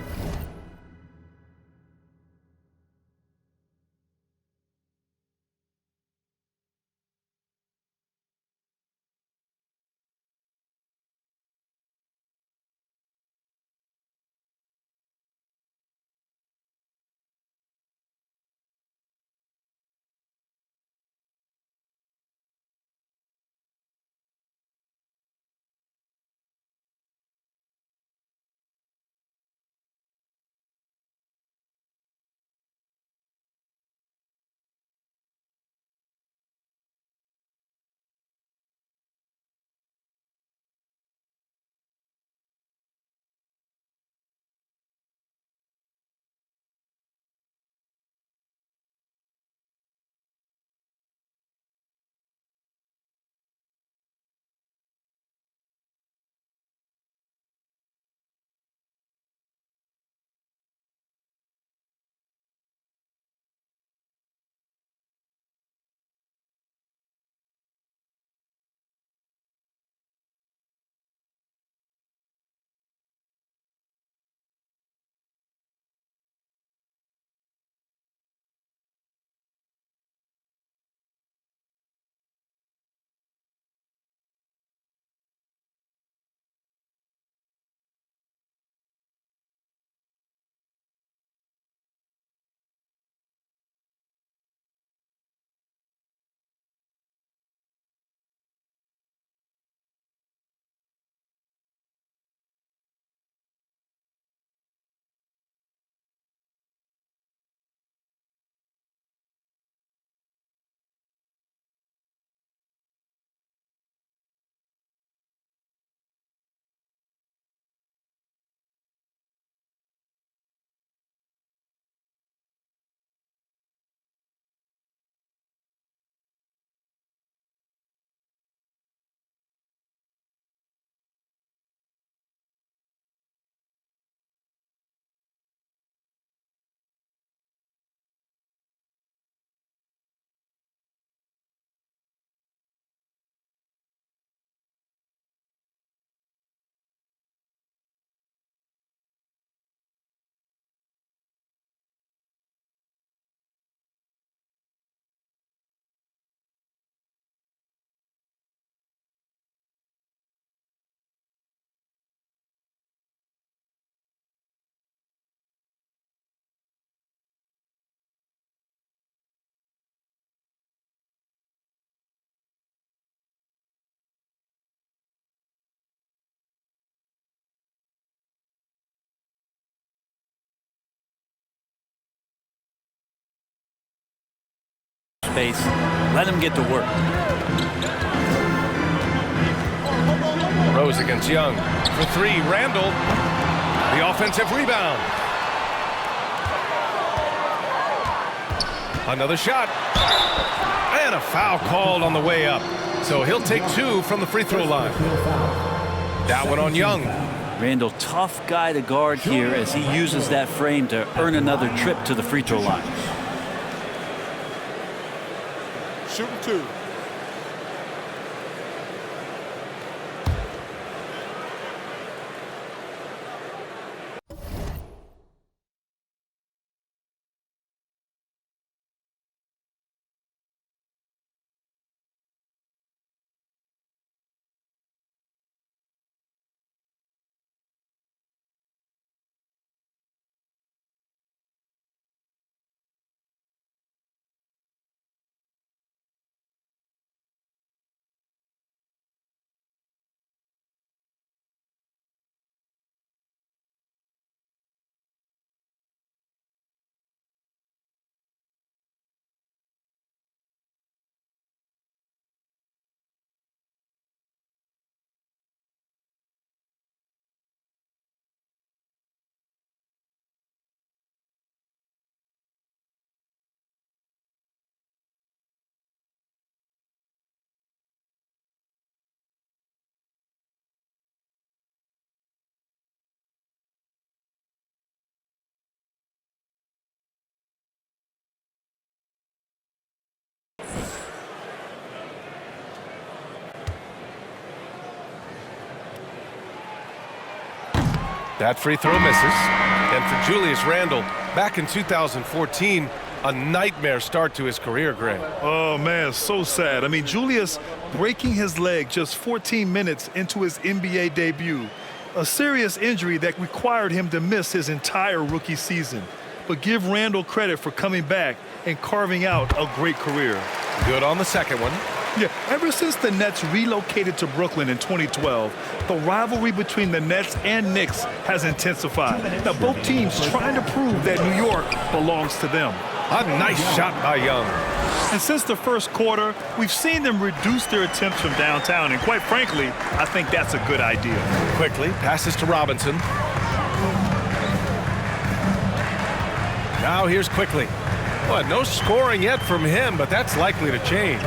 space. Let him get to work. Rose against Young. For three, Randall. The offensive rebound. Another shot. And a foul called on the way up. So he'll take two from the free throw line. That one on Young. Randall, tough guy to guard here as he uses that frame to earn another trip to the free throw line. Shooting two. That free throw misses. And for Julius Randle, back in 2014, a nightmare start to his career, Greg. Oh, man, so sad. I mean, Julius breaking his leg just 14 minutes into his NBA debut. A serious injury that required him to miss his entire rookie season. But give Randle credit for coming back and carving out a great career. Good on the second one. Yeah, ever since the Nets relocated to Brooklyn in 2012, the rivalry between the Nets and Knicks has intensified. Now, both teams trying to prove that New York belongs to them. A nice shot by Young. And since the first quarter, we've seen them reduce their attempts from downtown, and quite frankly, I think that's a good idea. Quickly, passes to Robinson. Now here's Quickly. Well, no scoring yet from him, but that's likely to change.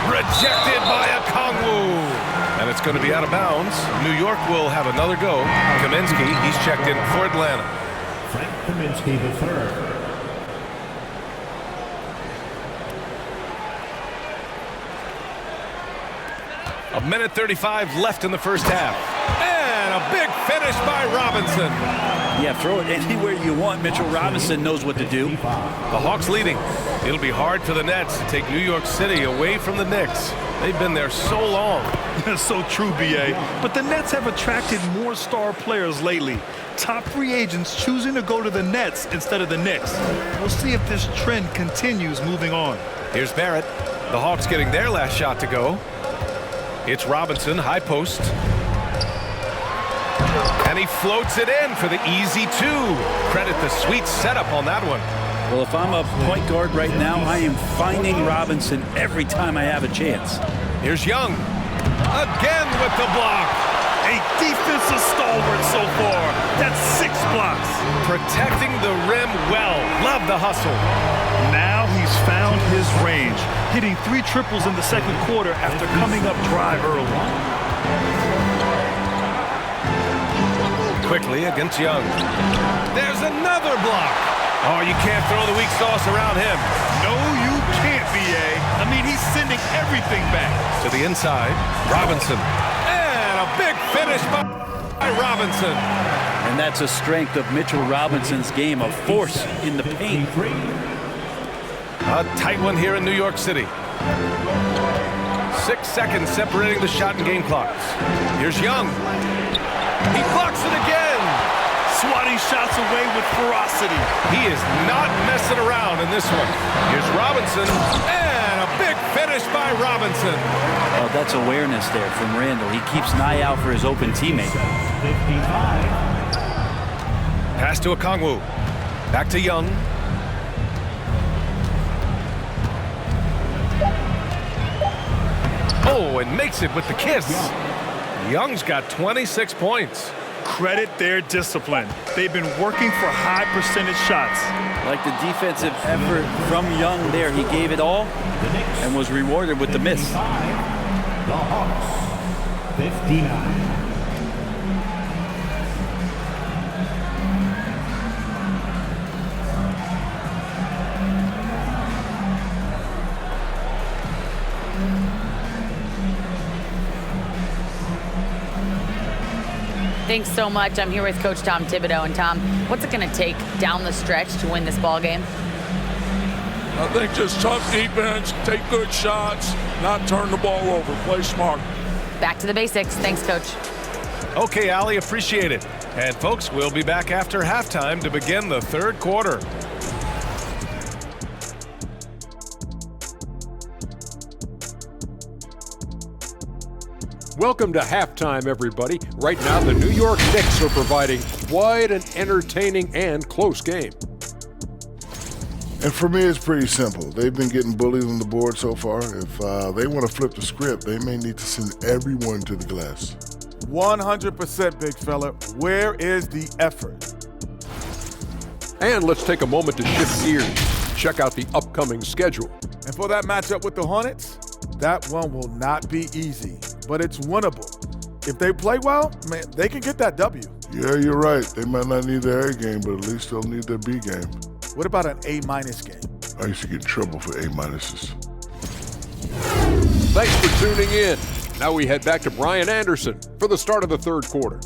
Rejected by Okongwu. And it's going to be out of bounds. New York will have another go. Kaminsky, he's checked in for Atlanta. Frank Kaminsky the third. A minute 35 left in the first half. And a big finish by Robinson. Yeah, throw it anywhere you want. Mitchell Robinson knows what to do. The Hawks leading. It'll be hard for the Nets to take New York City away from the Knicks. They've been there so long. That's so true, B.A. But the Nets have attracted more star players lately. Top free agents choosing to go to the Nets instead of the Knicks. We'll see if this trend continues moving on. Here's Barrett. The Hawks getting their last shot to go. It's Robinson, high post. And he floats it in for the easy two. Credit the sweet setup on that one. Well, if I'm a point guard right now, I am finding Robinson every time I have a chance. Here's Young. Again with the block. A defensive stalwart so far. That's 6 blocks. Protecting the rim well. Love the hustle. Now he's found his range, hitting 3 triples in the second quarter after coming up dry early. Quickly against Young. There's another block. Oh, you can't throw the weak sauce around him. No, you can't, B.A. I mean, he's sending everything back. To the inside, Robinson. And a big finish by Robinson. And that's a strength of Mitchell Robinson's game, a force in the paint. A tight one here in New York City. 6 seconds separating the shot and game clocks. Here's Young. He blocks it again. Swatting shots away with ferocity. He is not messing around in this one. Here's Robinson. And a big finish by Robinson. Oh, that's awareness there from Randle. He keeps an eye out for his open teammate. 55. Pass to Okongwu. Back to Young. Oh, and makes it with the kiss. Young's got 26 points. Credit their discipline. They've been working for high percentage shots. Like the defensive effort from Young there. He gave it all and was rewarded with the miss. The Hawks, 59. Thanks so much. I'm here with Coach Tom Thibodeau. And Tom, what's it going to take down the stretch to win this ball game? I think just tough defense, take good shots, not turn the ball over, play smart. Back to the basics. Thanks, Coach. Okay, Allie, appreciate it. And folks, we'll be back after halftime to begin the third quarter. Welcome to halftime, everybody. Right now, the New York Knicks are providing quite an entertaining and close game. And for me, it's pretty simple. They've been getting bullied on the board so far. If they want to flip the script, they may need to send everyone to the glass. 100%, big fella. Where is the effort? And let's take a moment to shift gears. Check out the upcoming schedule. And for that matchup with the Hornets, that one will not be easy, but it's winnable. If they play well, man, they can get that W. Yeah, you're right. They might not need their A game, but at least they'll need their B game. What about an A- game? I used to get in trouble for A-minuses. Thanks for tuning in. Now we head back to Brian Anderson for the start of the third quarter.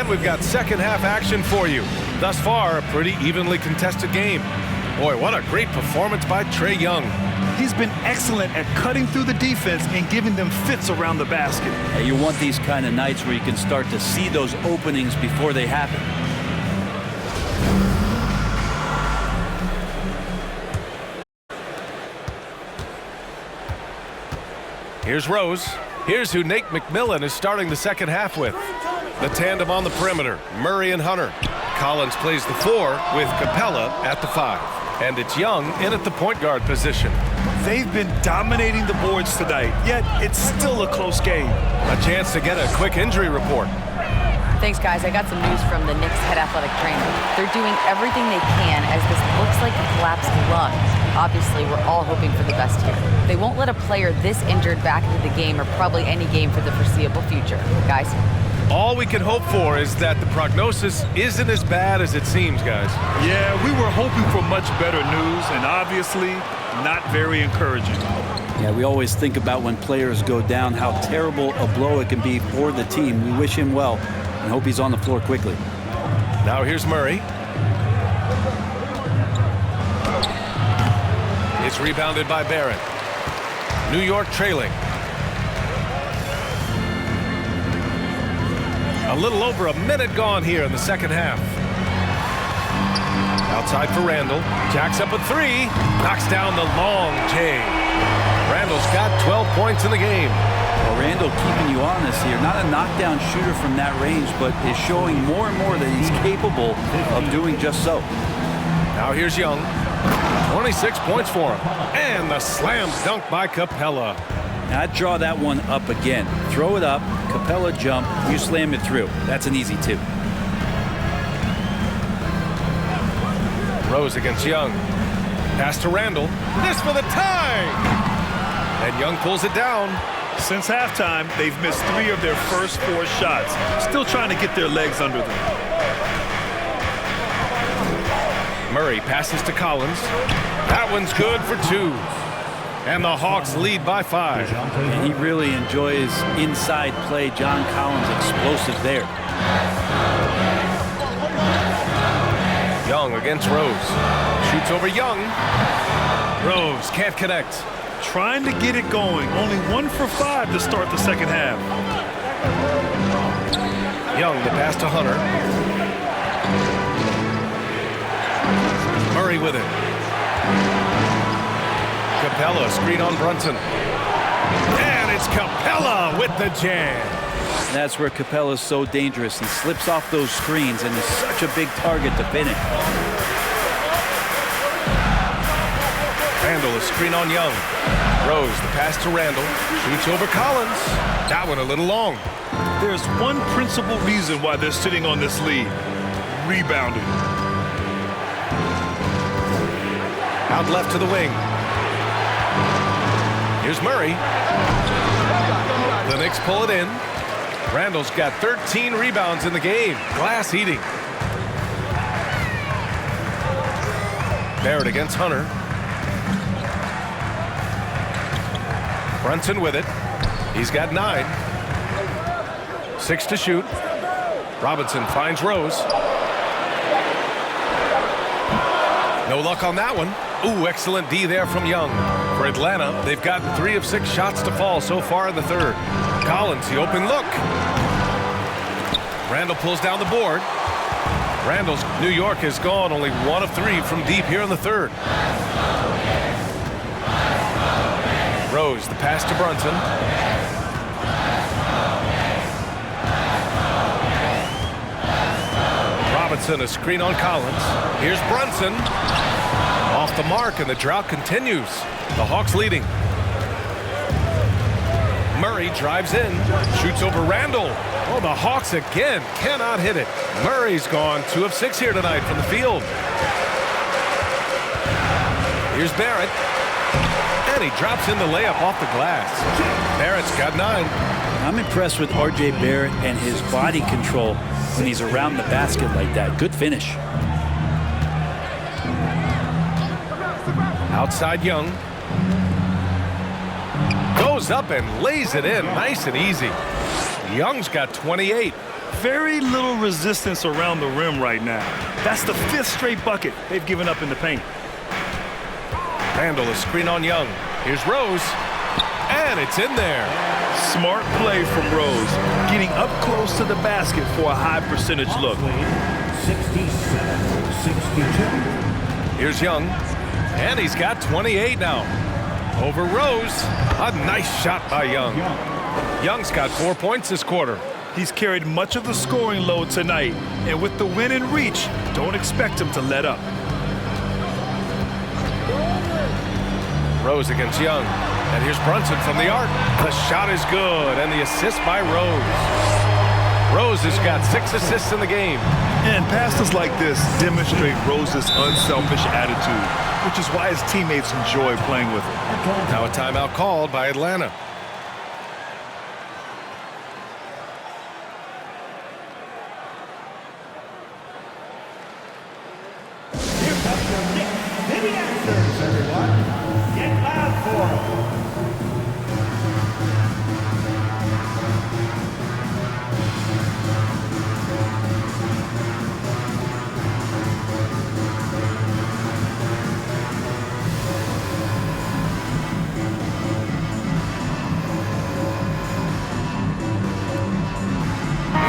And we've got second half action for you. Thus far, a pretty evenly contested game. Boy, what a great performance by Trae Young. He's been excellent at cutting through the defense and giving them fits around the basket. And you want these kind of nights where you can start to see those openings before they happen. Here's Rose. Here's who Nate McMillan is starting the second half with. The tandem on the perimeter, Murray and Hunter. Collins plays the 4 with Capella at the 5. And it's Young in at the point guard position. They've been dominating the boards tonight, yet it's still a close game. A chance to get a quick injury report. Thanks, guys. I got some news from the Knicks head athletic trainer. They're doing everything they can as this looks like a collapsed lung. Obviously, we're all hoping for the best here. They won't let a player this injured back into the game or probably any game for the foreseeable future. Guys? All we can hope for is that the prognosis isn't as bad as it seems, guys. Yeah, we were hoping for much better news, and obviously not very encouraging. Yeah, we always think about when players go down, how terrible a blow it can be for the team. We wish him well and hope he's on the floor quickly. Now here's Murray. It's rebounded by Barrett. New York trailing. A little over a minute gone here in the second half. Outside for Randall. Jacks up a 3. Knocks down the long J. Randall's got 12 points in the game. Well, Randall keeping you honest here. Not a knockdown shooter from that range, but is showing more and more that he's capable of doing just so. Now here's Young. 26 points for him. And the slam dunk by Capella. Now I'd draw that one up again. Throw it up, Capella jump, you slam it through. That's an easy 2. Rose against Young. Pass to Randall. This for the tie! And Young pulls it down. Since halftime, they've missed 3 of their first 4 shots. Still trying to get their legs under them. Murray passes to Collins. That one's good for 2. And the Hawks lead by 5. And he really enjoys inside play. John Collins explosive there. Young against Rose. Shoots over Young. Rose can't connect. Trying to get it going. Only 1 for 5 to start the second half. Young the pass to Hunter. Murray with it. Capella screen on Brunson. And it's Capella with the jam. That's where Capella's so dangerous. He slips off those screens and is such a big target to finish. Randall a screen on Young. Rose the pass to Randall. Shoots over Collins. That one a little long. There's one principal reason why they're sitting on this lead. Rebounding. Out left to the wing. Here's Murray. The Knicks pull it in. Randall's got 13 rebounds in the game. Glass eating. Barrett against Hunter. Brunson with it. He's got 9. 6 to shoot. Robinson finds Rose. No luck on that one. Ooh, excellent D there from Young. For Atlanta, they've gotten 3 of 6 shots to fall so far in the third. Collins, the open look. Randall pulls down the board. Randall's New York has gone only 1 of 3 from deep here in the third. Rose, the pass to Brunson. Robinson, a screen on Collins. Here's Brunson. Off the mark, and the drought continues. The Hawks leading. Murray drives in, shoots over Randall. Oh, the Hawks again cannot hit it. Murray's gone 2 of 6 here tonight from the field. Here's Barrett. And he drops in the layup off the glass. Barrett's got 9. I'm impressed with R.J. Barrett and his body control when he's around the basket like that. Good finish. Outside Young. Goes up and lays it in. Nice and easy. Young's got 28. Very little resistance around the rim right now. That's the 5th straight bucket they've given up in the paint. Randall is screen on Young. Here's Rose. And it's in there. Smart play from Rose, getting up close to the basket for a high percentage look. 67-62. Here's Young. And he's got 28 now. Over Rose. A nice shot by Young. Young's got 4 points this quarter. He's carried much of the scoring load tonight, and with the win in reach, don't expect him to let up. Rose against Young. And here's Brunson from the arc. The shot is good, and the assist by Rose. Rose has got 6 assists in the game. And passes like this demonstrate Rose's unselfish attitude, which is why his teammates enjoy playing with him. Now a timeout called by Atlanta. Here comes your Knicks City Answers, everyone. Get loud for them.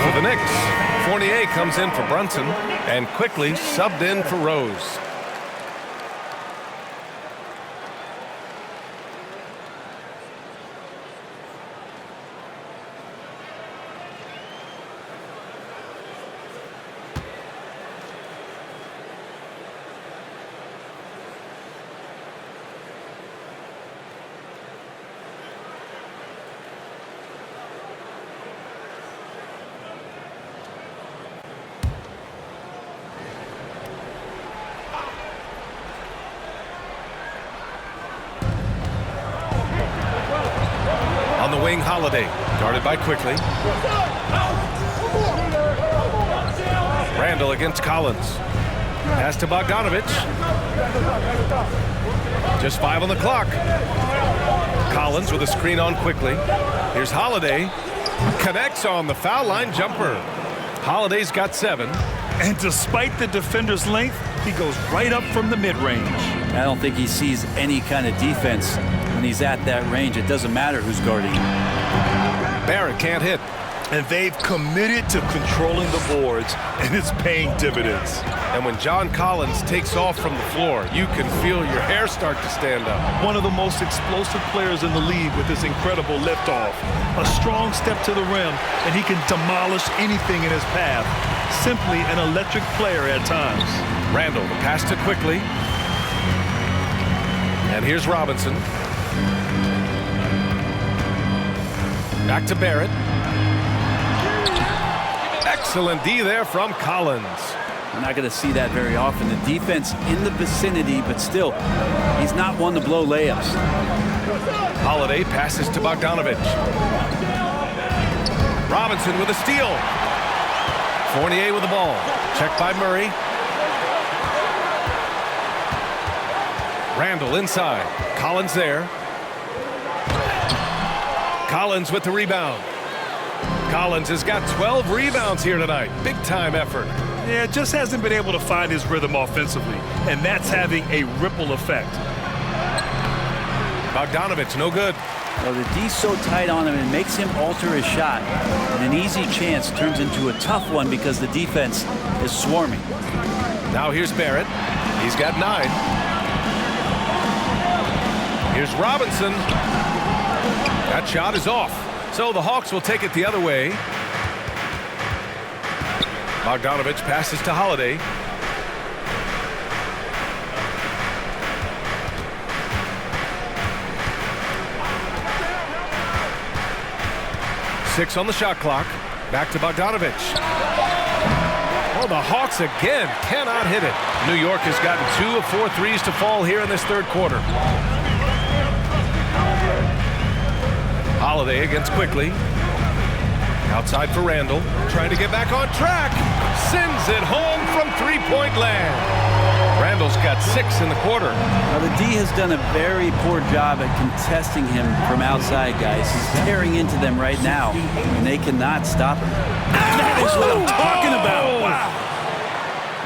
For the Knicks, Fournier comes in for Brunson and quickly subbed in for Rose. On the wing, Holiday, guarded by Quickly. Randall against Collins. Pass to Bogdanovich. Just 5 on the clock. Collins with a screen on Quickly. Here's Holiday. Connects on the foul line jumper. Holiday's got 7. And despite the defender's length, he goes right up from the mid-range. I don't think he sees any kind of defense when he's at that range. It doesn't matter who's guarding him. Barrett can't hit. And they've committed to controlling the boards, and it's paying dividends. And when John Collins takes off from the floor, you can feel your hair start to stand up. One of the most explosive players in the league with his incredible liftoff. A strong step to the rim, and he can demolish anything in his path. Simply an electric player at times. Randall, the pass to Quickly. And here's Robinson. Back to Barrett. Excellent D there from Collins. We're not going to see that very often. The defense in the vicinity, but still, he's not one to blow layups. Holiday passes to Bogdanovich. Robinson with a steal. Fournier with the ball. Checked by Murray. Randall inside. Collins there. Collins with the rebound. Collins has got 12 rebounds here tonight. Big time effort. Yeah, just hasn't been able to find his rhythm offensively, and that's having a ripple effect. Bogdanovich, no good. Well, the D's so tight on him, it makes him alter his shot. And an easy chance turns into a tough one because the defense is swarming. Now here's Barrett. He's got 9. Here's Robinson. That shot is off. So the Hawks will take it the other way. Bogdanovich passes to Holiday. Six on the shot clock. Back to Bogdanovich. Oh, the Hawks again cannot hit it. New York has gotten 2 of 4 threes to fall here in this third quarter. Holiday against Quickly. Outside for Randall. Trying to get back on track. Sends it home from three-point land. Randall's got got 6 in the quarter. Now, the D has done a very poor job at contesting him from outside, guys. He's tearing into them right now, and they cannot stop him. That is what I'm talking about. Wow.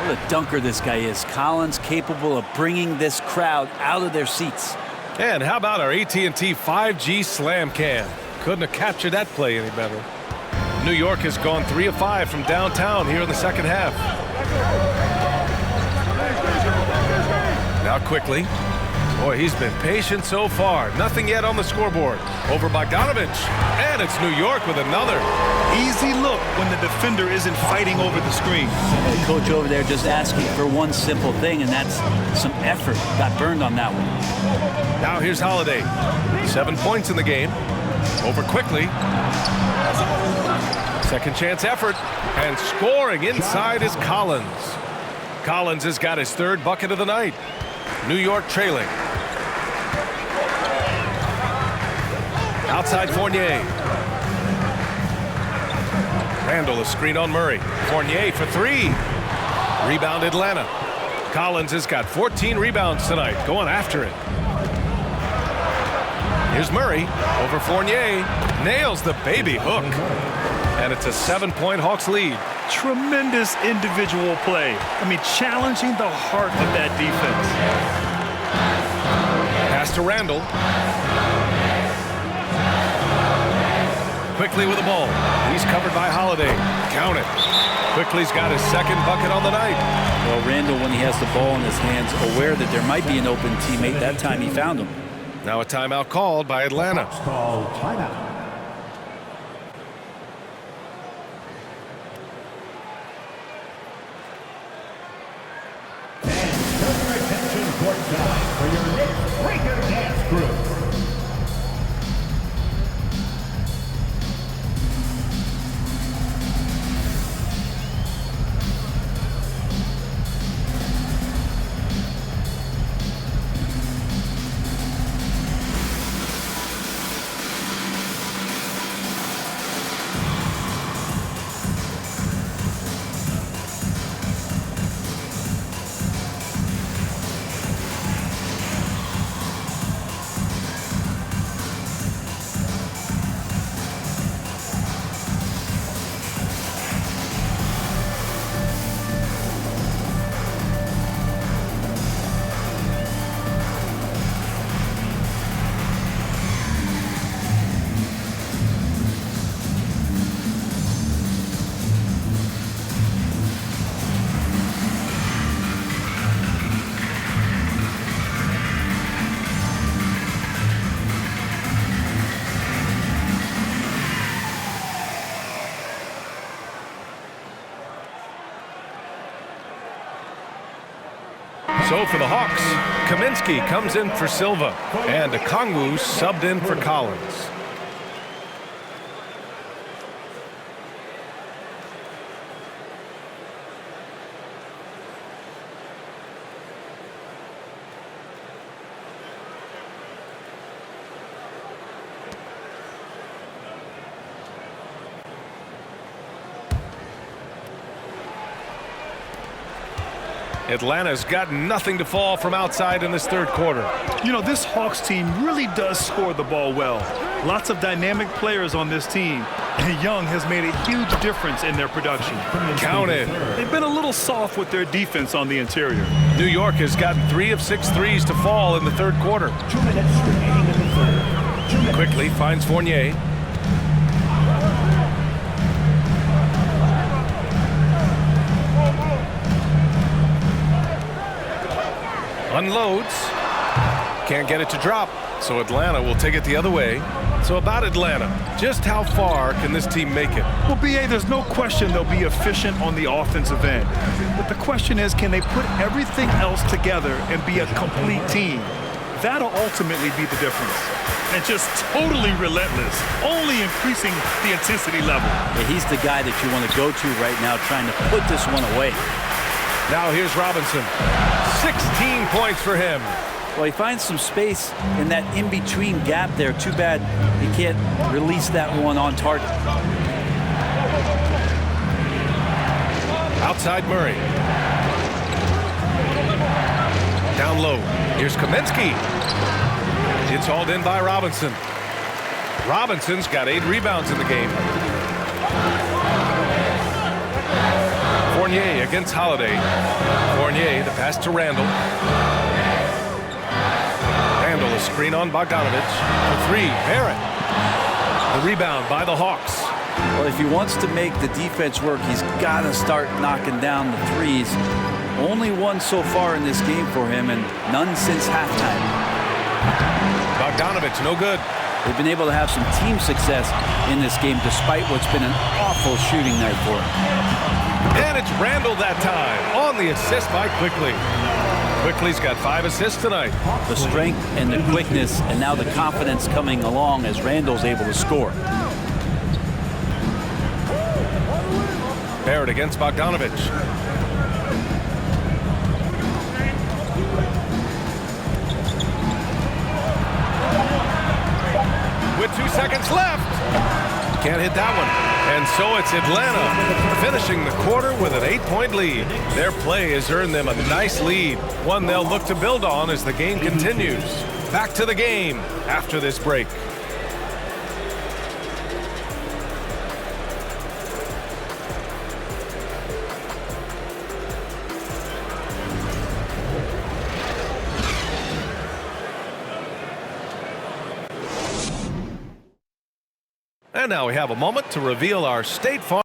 What a dunker this guy is. Collins capable of bringing this crowd out of their seats. And how about our AT&T 5G Slam Cam? Couldn't have captured that play any better. New York has gone 3 of 5 from downtown here in the second half. Now quickly. Boy, he's been patient so far. Nothing yet on the scoreboard. Over Bogdanovich. And it's New York with another. Easy look when the defender isn't fighting over the screen. The coach over there just asking for one simple thing, and that's some effort. Got burned on that one. Now here's Holiday. 7 points in the game. Over quickly. Second chance effort. And scoring inside is Collins. Collins has got his 3rd bucket of the night. New York trailing. Outside Fournier. Randall a screen on Murray. Fournier for 3. Rebound Atlanta. Collins has got 14 rebounds tonight. Going after it. Here's Murray over Fournier. Nails the baby hook. And it's a 7-point Hawks lead. Tremendous individual play. I mean, challenging the heart of that defense. Pass to Randall. Quickly with the ball. He's covered by Holiday. Count it. Quickly's got his 2nd bucket on the night. Well, Randall, when he has the ball in his hands, aware that there might be an open teammate, that time he found him. Now a timeout called by Atlanta. Call timeout. For your Knicks Breaker Dance Group. So for the Hawks, Kaminsky comes in for Silva, and Okongwu subbed in for Collins. Atlanta's got nothing to fall from outside in this 3rd quarter. You know, this Hawks team really does score the ball well. Lots of dynamic players on this team, and Young has made a huge difference in their production. Count it. They've been a little soft with their defense on the interior. New York has gotten 3 of 6 threes to fall in the 3rd quarter. 2 minutes remaining in the third. Quickly finds Fournier. Unloads. Can't get it to drop, so Atlanta will take it the other way. So about Atlanta, just how far can this team make it? Well, B.A., there's no question they'll be efficient on the offensive end. But the question is, can they put everything else together and be a complete team? That'll ultimately be the difference. And just totally relentless, only increasing the intensity level. Yeah, he's the guy that you want to go to right now, trying to put this one away. Now here's Robinson. 16 points for him. Well, he finds some space in that in-between gap there. Too bad he can't release that one on target. Outside Murray. low. Here's Kaminsky. It's hauled in by Robinson. Robinson's got 8 rebounds in the game. Fournier against Holiday. Fournier, the pass to Randall. Randall, a screen on Bogdanovich. For 3, Barrett. The rebound by the Hawks. Well, if he wants to make the defense work, he's got to start knocking down the threes. Only one so far in this game for him, and none since halftime. Bogdanovich, no good. They've been able to have some team success in this game despite what's been an awful shooting night for him. And it's Randall that time on the assist by Quickly. Quickly's got 5 assists tonight. The strength and the quickness and now the confidence coming along as Randall's able to score. Barrett against Bogdanovich. With 2 seconds left. Can't hit that one. And so it's Atlanta finishing the quarter with an 8-point lead. Their play has earned them a nice lead, one they'll look to build on as the game continues. Back to the game after this break. And now we have a moment to reveal our State Farm.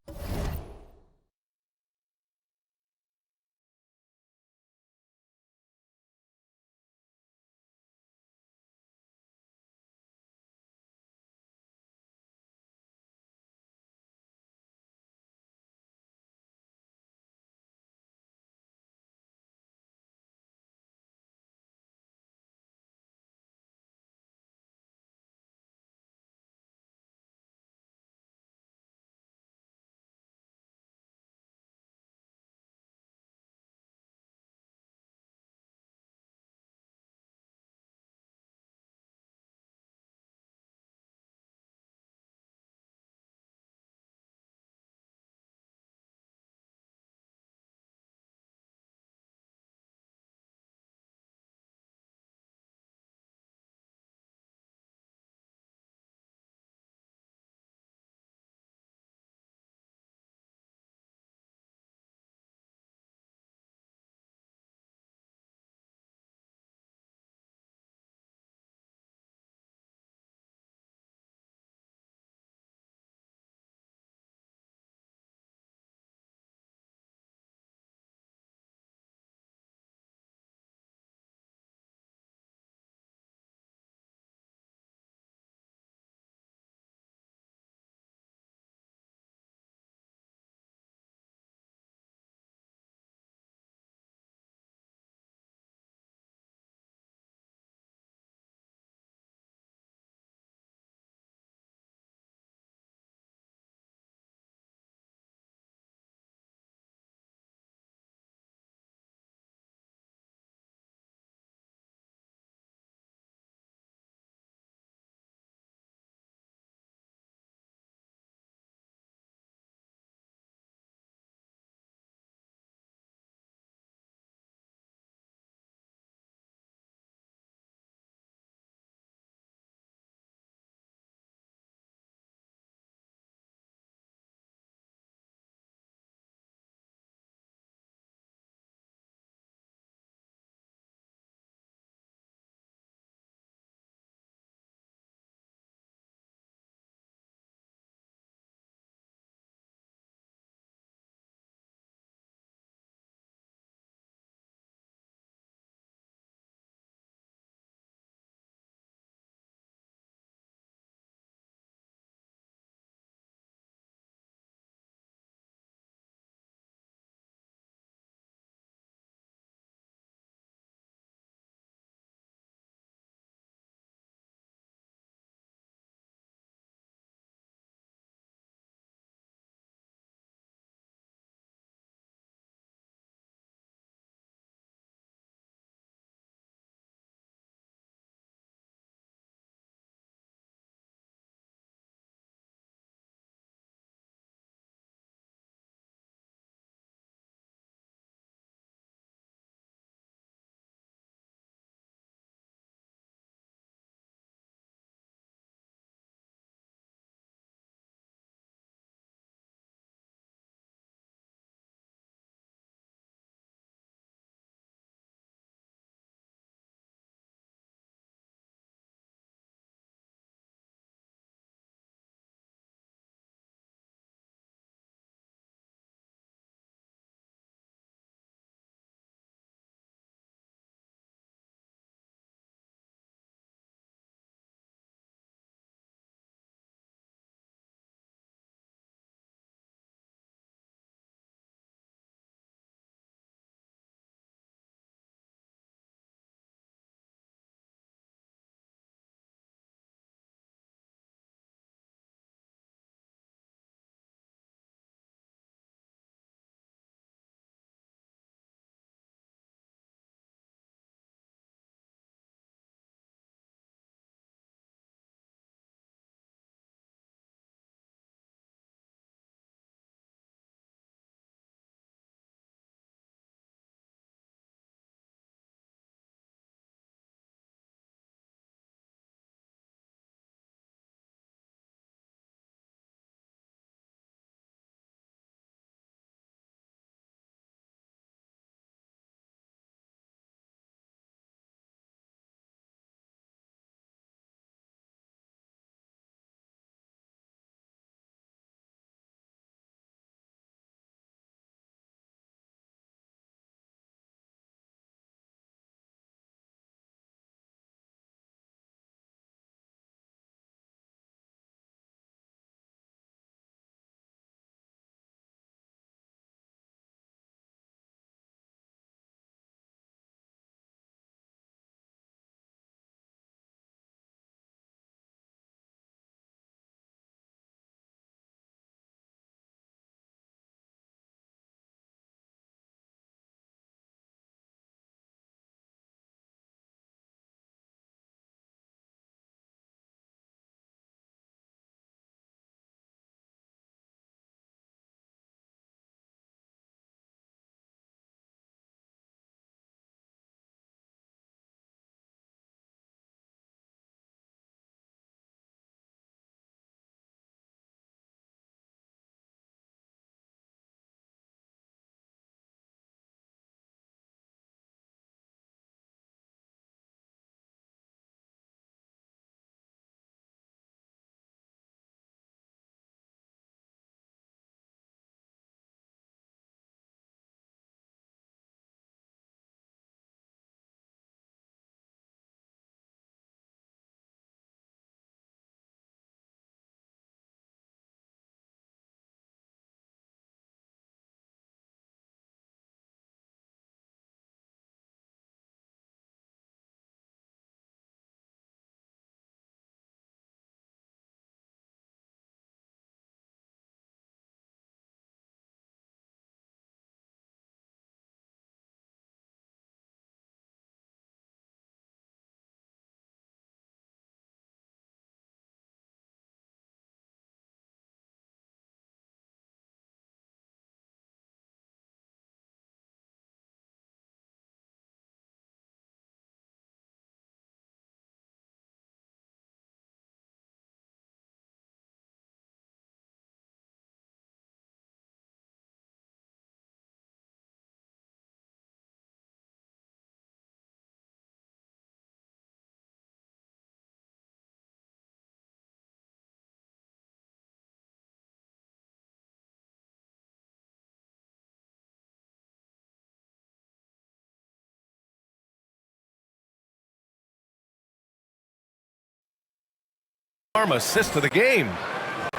assist of the game.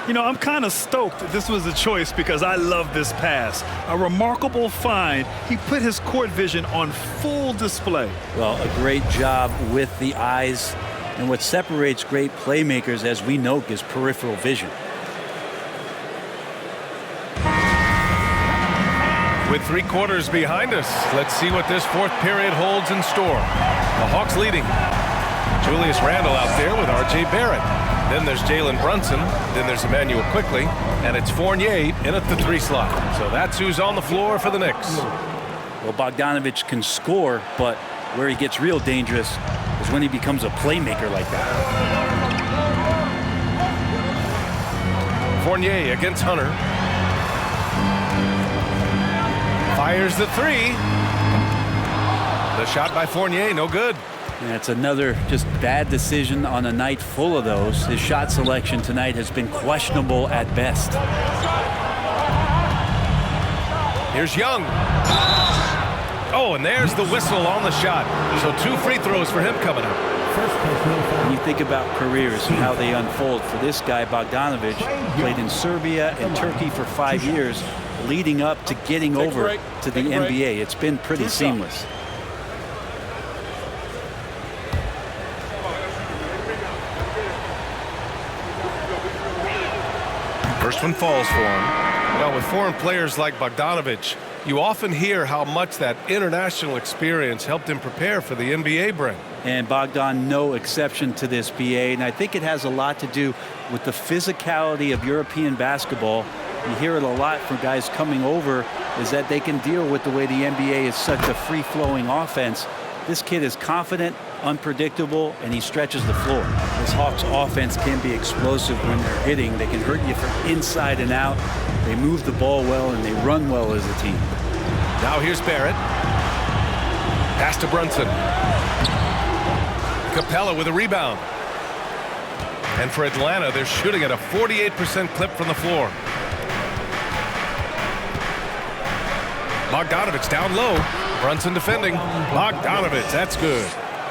You know, I'm kind of stoked that this was a choice because I love this pass. A remarkable find. He put his court vision on full display. Well, a great job with the eyes. And what separates great playmakers, as we know, is peripheral vision. With 3 quarters behind us, let's see what this 4th period holds in store. The Hawks leading. Julius Randle out there with R.J. Barrett. Then there's Jalen Brunson. Then there's Emmanuel Quickly. And it's Fournier in at the 3 slot. So that's who's on the floor for the Knicks. Well, Bogdanovich can score, but where he gets real dangerous is when he becomes a playmaker like that. Fournier against Hunter. Fires the 3. The shot by Fournier, no good. And it's another just bad decision on a night full of those. His shot selection tonight has been questionable at best. Here's Young. Oh, and there's the whistle on the shot. So 2 free throws for him coming up. When you think about careers and how they unfold, for this guy, Bogdanovich, played in Serbia and Turkey for 5 years, leading up to getting over to the NBA. It's been pretty seamless. First one falls for him. Well, with foreign players like Bogdanovich, you often hear how much that international experience helped him prepare for the NBA, Brent. And Bogdan, no exception to this, BA. And I think it has a lot to do with the physicality of European basketball. You hear it a lot from guys coming over, is that they can deal with the way the NBA is such a free-flowing offense. This kid is confident, unpredictable, and he stretches the floor. This Hawks offense can be explosive when they're hitting. They can hurt you from inside and out. They move the ball well, and they run well as a team. Now here's Barrett. Pass to Brunson. Capella with a rebound. And for Atlanta, they're shooting at a 48% clip from the floor. Bogdanovich down low. Brunson defending. Bogdanovich, that's good.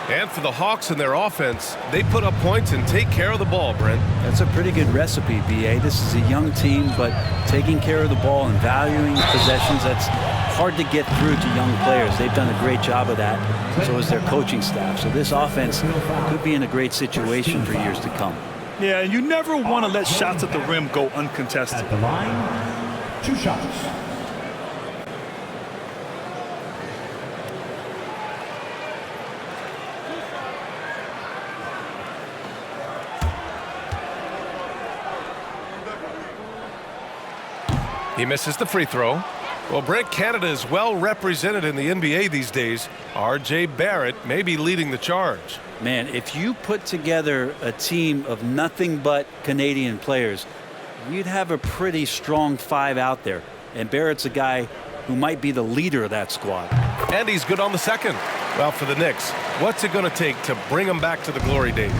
And for the Hawks and their offense, they put up points and take care of the ball, Brent. That's a pretty good recipe, BA. This is a young team, but taking care of the ball and valuing possessions, that's hard to get through to young players. They've done a great job of that. So is their coaching staff. So this offense could be in a great situation for years to come. Yeah, and you never want to let shots at the rim go uncontested. At the line, 2 shots. He misses the free throw. Well, Brent, Canada is well represented in the NBA these days. R.J. Barrett may be leading the charge. Man, if you put together a team of nothing but Canadian players, you'd have a pretty strong 5 out there. And Barrett's a guy who might be the leader of that squad. And he's good on the second. Well, for the Knicks, what's it going to take to bring them back to the glory days?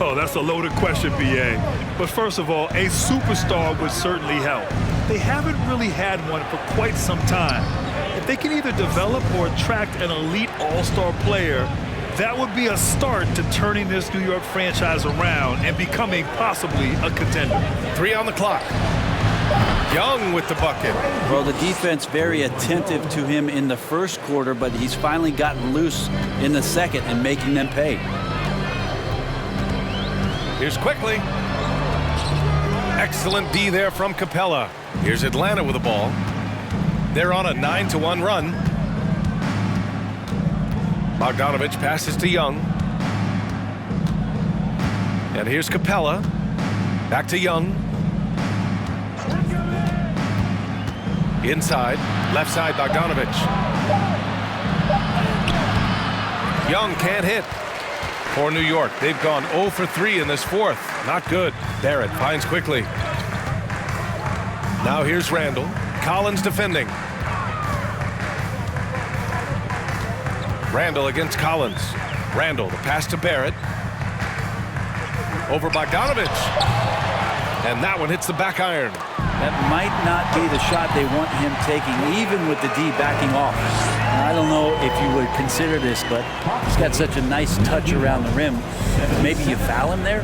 Oh, that's a loaded question, BA. But first of all, a superstar would certainly help. They haven't really had one for quite some time. If they can either develop or attract an elite all-star player, that would be a start to turning this New York franchise around and becoming possibly a contender. 3 on the clock. Young with the bucket. Well, the defense very attentive to him in the first quarter, but he's finally gotten loose in the second and making them pay. Here's Quickly. Excellent D there from Capella. Here's Atlanta with the ball. They're on a 9-1 run. Bogdanovich passes to Young. And here's Capella. Back to Young. Inside, left side, Bogdanovich. Young can't hit. For New York, they've gone 0 for 3 in this 4th. Not good. Barrett finds Quickly. Now here's Randle. Collins defending. Randle against Collins. Randle, the pass to Barrett. Over Bogdanovich. And that one hits the back iron. That might not be the shot they want him taking, even with the D backing off. I don't know if you would consider this, but he's got such a nice touch around the rim. Maybe you foul him there?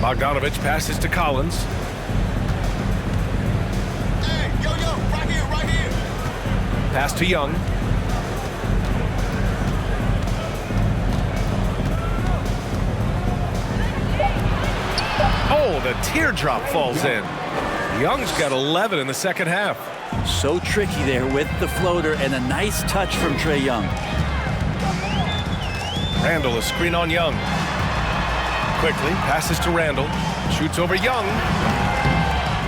Bogdanovich passes to Collins. Hey, yo, right here, right here. Pass to Young. Oh, the teardrop falls in. Young's got 11 in the second half. So tricky there with the floater, and a nice touch from Trae Young. Randall, a screen on Young. Quickly passes to Randall. Shoots over Young.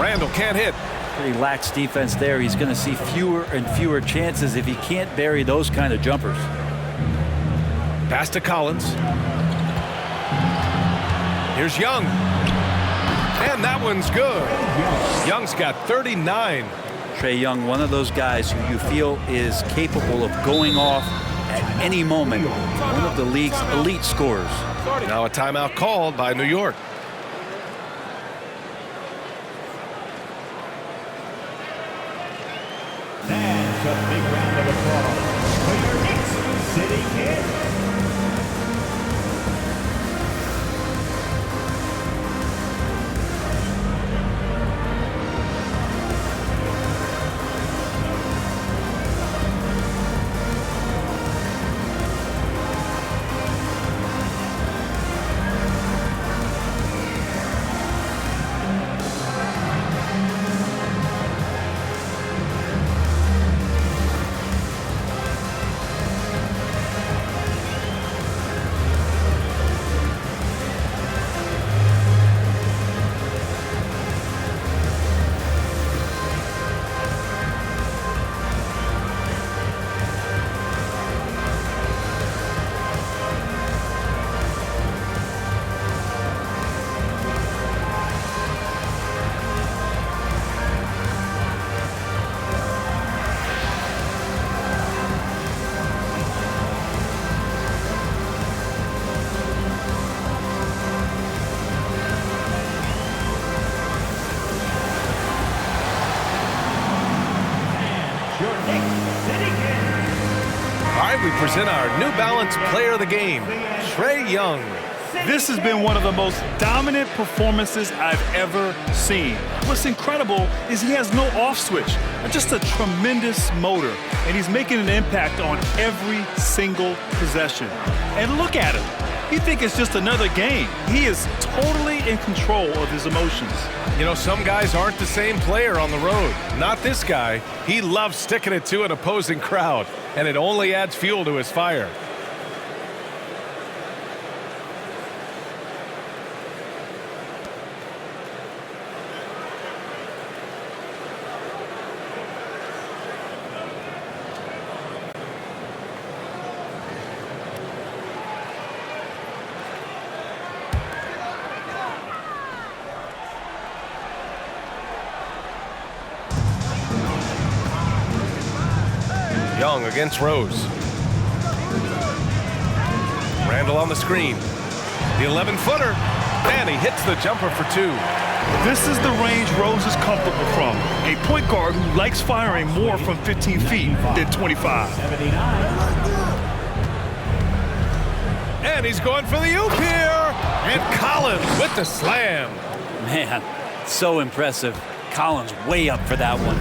Randall can't hit. Pretty lax defense there. He's going to see fewer and fewer chances if he can't bury those kind of jumpers. Pass to Collins. Here's Young. And that one's good. Young's got 39. Trae Young, one of those guys who you feel is capable of going off at any moment. One of the league's elite scorers. Now a timeout called by New York. That's a big round of applause for your Knicks City Kid. We present our New Balance Player of the Game, Trae Young. This has been one of the most dominant performances I've ever seen. What's incredible is he has no off switch, just a tremendous motor, and he's making an impact on every single possession. And look at him. You think it's just another game. He is totally in control of his emotions. You know, some guys aren't the same player on the road. Not this guy. He loves sticking it to an opposing crowd, and it only adds fuel to his fire. Young against Rose. Randall on the screen. The 11-footer. And he hits the jumper for two. This is the range Rose is comfortable from. A point guard who likes firing more from 15 feet than 25. And he's going for the oop here. And Collins with the slam. Man, so impressive. Collins way up for that one.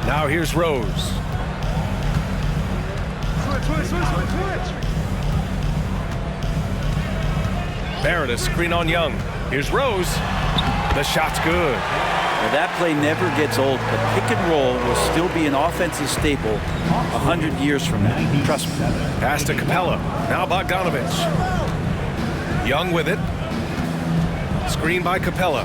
Now here's Rose. Barrett, a screen on Young. Here's Rose. The shot's good. Now that play never gets old, but pick and roll will still be an offensive staple 100 years from now. Trust me. Pass to Capella. Now Bogdanovich. Young with it. Screen by Capella.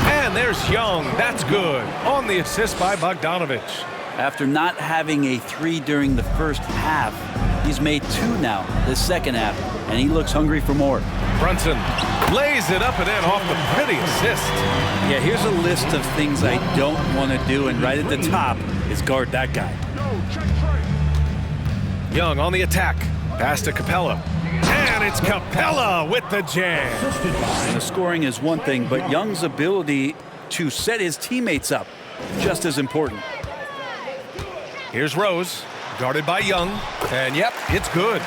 And there's Young. That's good. On the assist by Bogdanovich. After not having a three during the first half, he's made two now this second half, and he looks hungry for more. Brunson lays it up and in off the pretty assist. Yeah, here's a list of things I don't want to do, and right at the top is guard that guy. Young on the attack. Pass to Capella. And it's Capella with the jam. And the scoring is one thing, but Young's ability to set his teammates up, just as important. Here's Rose, guarded by Young. And yep, it's good.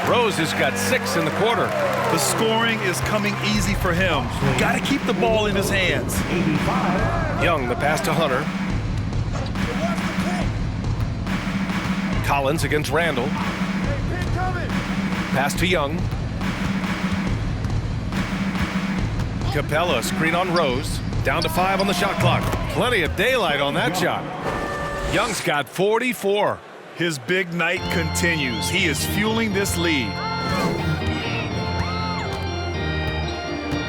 Rose has got 6 in the quarter. The scoring is coming easy for him. Got to keep the ball in his hands. Young, the pass to Hunter. Collins against Randall. Pass to Young. Capella, screen on Rose. Down to 5 on the shot clock. Plenty of daylight on that shot. Young's got 44. His big night continues. He is fueling this lead.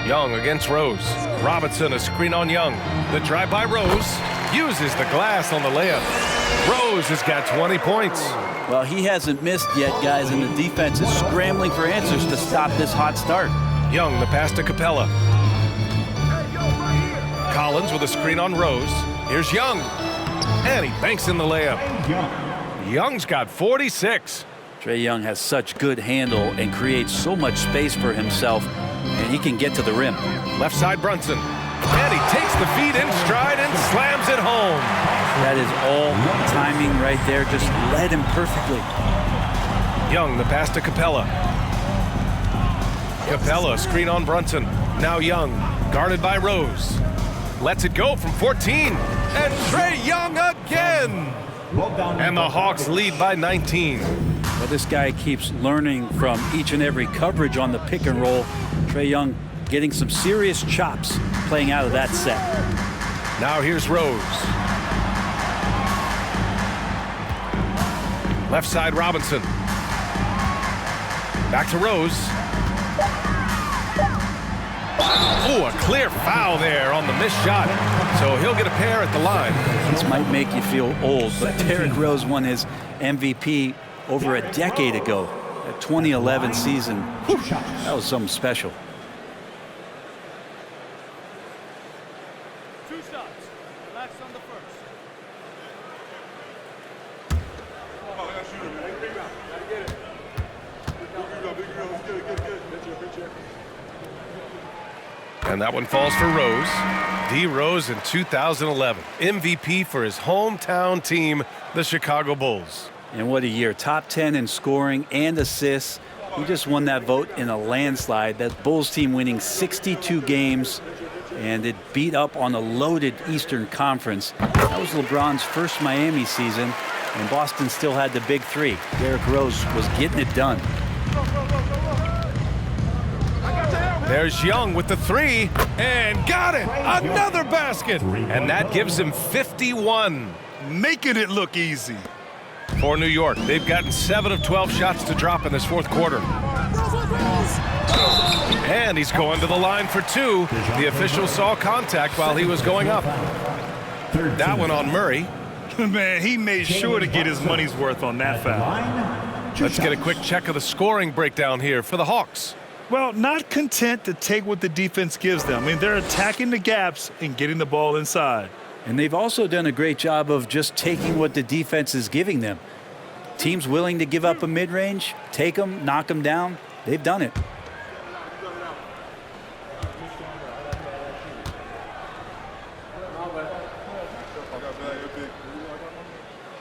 Young against Rose. Robinson, a screen on Young. The drive by Rose. Uses the glass on the layup. Rose has got 20 points. Well, he hasn't missed yet, guys, and the defense is scrambling for answers to stop this hot start. Young, the pass to Capella. Collins with a screen on Rose. Here's Young. And he banks in the layup. Young's got 46. Trae Young has such good handle and creates so much space for himself, and he can get to the rim. Left side Brunson. And he takes the feed in stride and slams it home. That is all timing right there. Just led him perfectly. Young, the pass to Capella. Capella, screen on Brunson. Now Young, guarded by Rose. Lets it go from 14. And Trae Young again. And the Hawks lead by 19. Well, this guy keeps learning from each and every coverage on the pick and roll. Trae Young getting some serious chops playing out of that set. Now here's Rose. Left side Robinson. Back to Rose. Oh, a clear foul there on the missed shot. So he'll get a pair at the line. This might make you feel old, but Derrick Rose won his MVP over a decade ago. That 2011 season, that was something special. And that one falls for Rose. D. Rose in 2011. MVP for his hometown team, the Chicago Bulls. And what a year. Top 10 in scoring and assists. He just won that vote in a landslide. That Bulls team winning 62 games, and it beat up on a loaded Eastern Conference. That was LeBron's first Miami season, and Boston still had the big three. Derrick Rose was getting it done. There's Young with the 3, and got it! Another basket! And that gives him 51. Making it look easy. For New York, they've gotten 7 of 12 shots to drop in this fourth quarter. And he's going to the line for 2. The official saw contact while he was going up. That one on Murray. Man, he made sure to get his money's worth on that foul. Let's get a quick check of the scoring breakdown here for the Hawks. Well, not content to take what the defense gives them. I mean, they're attacking the gaps and getting the ball inside. And they've also done a great job of just taking what the defense is giving them. Teams willing to give up a mid-range, take them, knock them down. They've done it.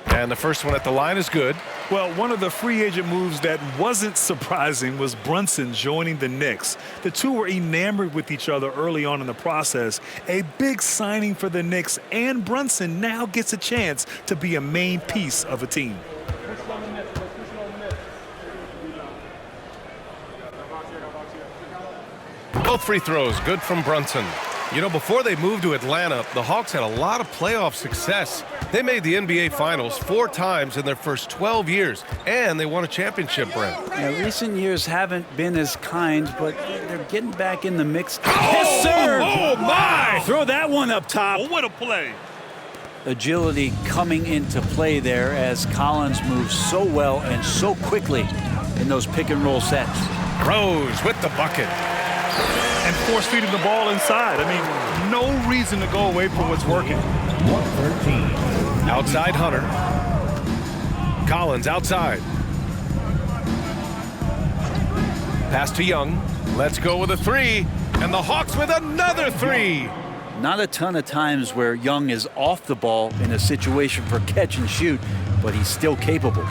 And the first one at the line is good. Well, one of the free agent moves that wasn't surprising was Brunson joining the Knicks. The two were enamored with each other early on in the process. A big signing for the Knicks, and Brunson now gets a chance to be a main piece of a team. Both free throws good from Brunson. You know, before they moved to Atlanta, the Hawks had a lot of playoff success. They made the NBA Finals 4 times in their first 12 years, and they won a championship, Brent. Yeah, recent years haven't been as kind, but they're getting back in the mix. Yes, sir! Oh, my! Throw that one up top. Oh, what a play. Agility coming into play there as Collins moves so well and so quickly in those pick-and-roll sets. Rose with the bucket. And force-feeding the ball inside. I mean, no reason to go away from what's working. 113. Outside Hunter. Collins outside. Pass to Young. Let's go with a 3. And the Hawks with another 3. Not a ton of times where Young is off the ball in a situation for catch and shoot, but he's still capable.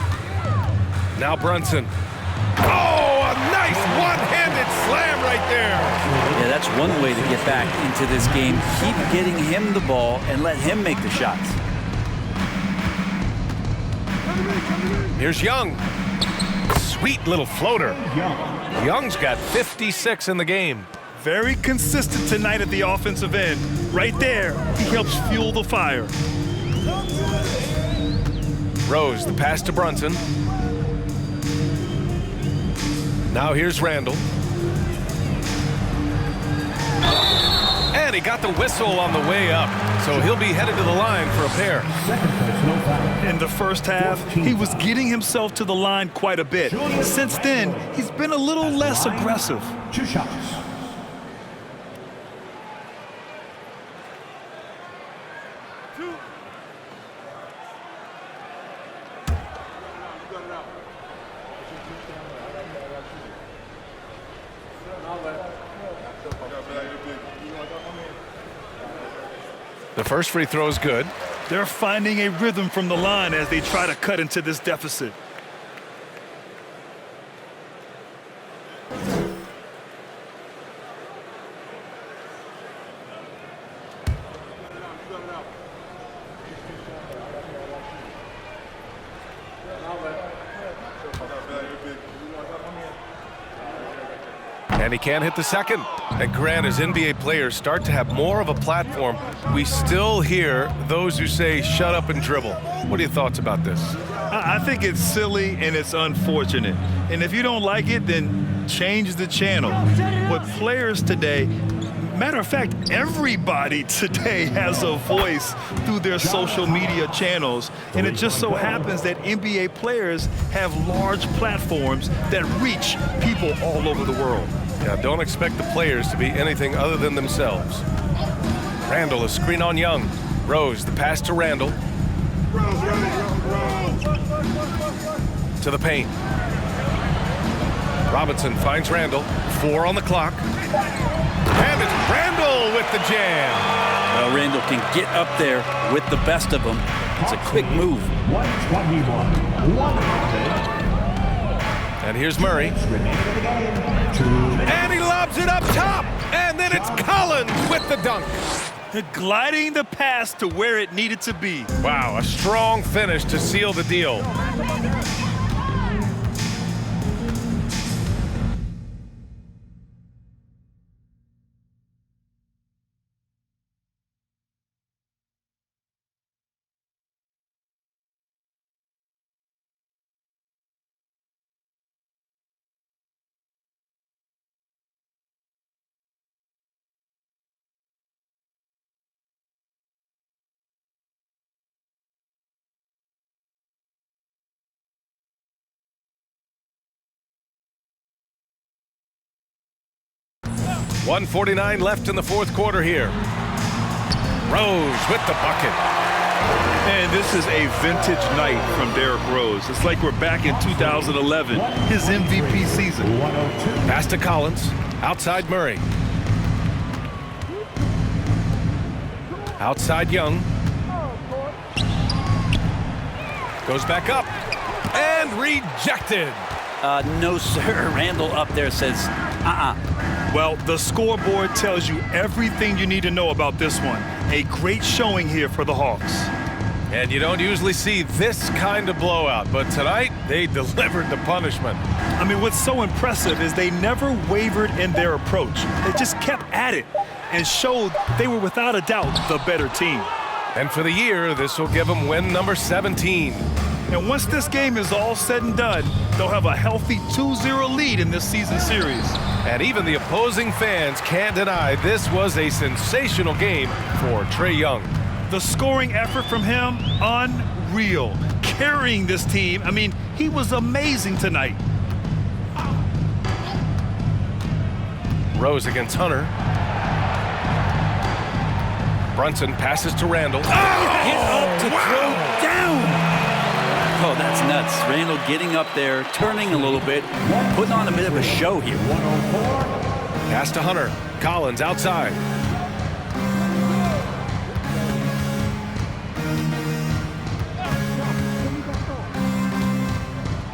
Now Brunson. Oh, a nice one-handed slam right there. Yeah, that's one way to get back into this game. Keep getting him the ball and let him make the shots. Here's Young. Sweet little floater. Young's got 56 in the game. Very consistent tonight at the offensive end. Right there, he helps fuel the fire. Rose, the pass to Brunson. Now here's Randall. And he got the whistle on the way up, so he'll be headed to the line for a pair. In the first half, he was getting himself to the line quite a bit. Since then, he's been a little less aggressive. 2 shots. The first free throw is good. They're finding a rhythm from the line as they try to cut into this deficit. And he can't hit the second. And Grant, as NBA players start to have more of a platform, we still hear those who say, shut up and dribble. What are your thoughts about this? I think it's silly and it's unfortunate. And if you don't like it, then change the channel. But players today, matter of fact, everybody today has a voice through their social media channels. And it just so happens that NBA players have large platforms that reach people all over the world. Yeah, don't expect the players to be anything other than themselves. Randall, a screen on Young. Rose, the pass to Randall. To the paint. Robinson finds Randall. 4 on the clock. And it's Randall with the jam. Well, Randall can get up there with the best of them. It's a quick move. 121. And here's Murray. And he lobs it up top. And then it's Collins with the dunk. Gliding the pass to where it needed to be. Wow, a strong finish to seal the deal. .149 left in the fourth quarter here. Rose with the bucket. And this is a vintage night from Derrick Rose. It's like we're back in 2011, his MVP season. Pass to Collins. Outside Murray. Outside Young. Goes back up. And rejected. No, sir. Randall up there says, Well, the scoreboard tells you everything you need to know about this one. A great showing here for the Hawks. And you don't usually see this kind of blowout, but tonight they delivered the punishment. I mean, what's so impressive is they never wavered in their approach. They just kept at it and showed they were without a doubt the better team. And for the year, this will give them win number 17. And once this game is all said and done, they'll have a healthy 2-0 lead in this season series. And even the opposing fans can't deny this was a sensational game for Trae Young. The scoring effort from him, unreal. Carrying this team, I mean, he was amazing tonight. Rose against Hunter. Brunson passes to Randall. get up to throw down. Oh, that's nuts. Randall getting up there, turning a little bit, putting on a bit of a show here. Pass to Hunter. Collins outside.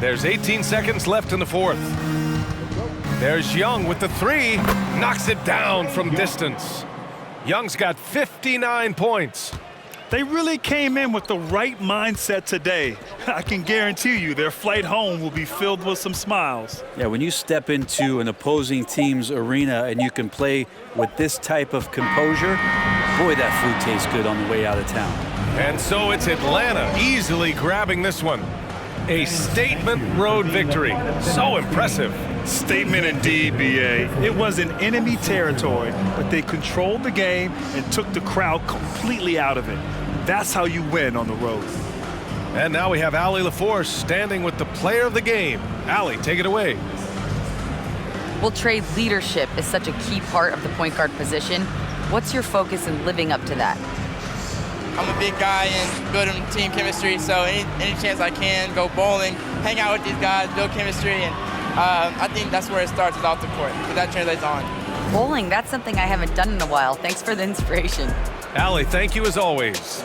There's 18 seconds left in the fourth. There's Young with the three. Knocks it down from distance. Young's got 59 points. They really came in with the right mindset today. I can guarantee you their flight home will be filled with some smiles. Yeah, when you step into an opposing team's arena and you can play with this type of composure, boy, that food tastes good on the way out of town. And so it's Atlanta easily grabbing this one. A statement road victory. So impressive. Statement indeed, B.A. It was in enemy territory, but they controlled the game and took the crowd completely out of it. That's how you win on the road. And now we have Allie LaForce standing with the player of the game. Allie, take it away. Well, Trey, leadership is such a key part of the point guard position. What's your focus in living up to that? I'm a big guy and building team chemistry, so any chance I can, go bowling, hang out with these guys, build chemistry, and I think that's where it starts, is off the court, because that translates on. Bowling, that's something I haven't done in a while. Thanks for the inspiration. Allie, thank you as always.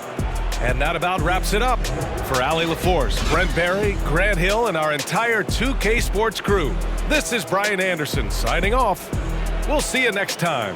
And that about wraps it up. For Allie LaForce, Brent Barry, Grant Hill, and our entire 2K Sports crew, this is Brian Anderson signing off. We'll see you next time.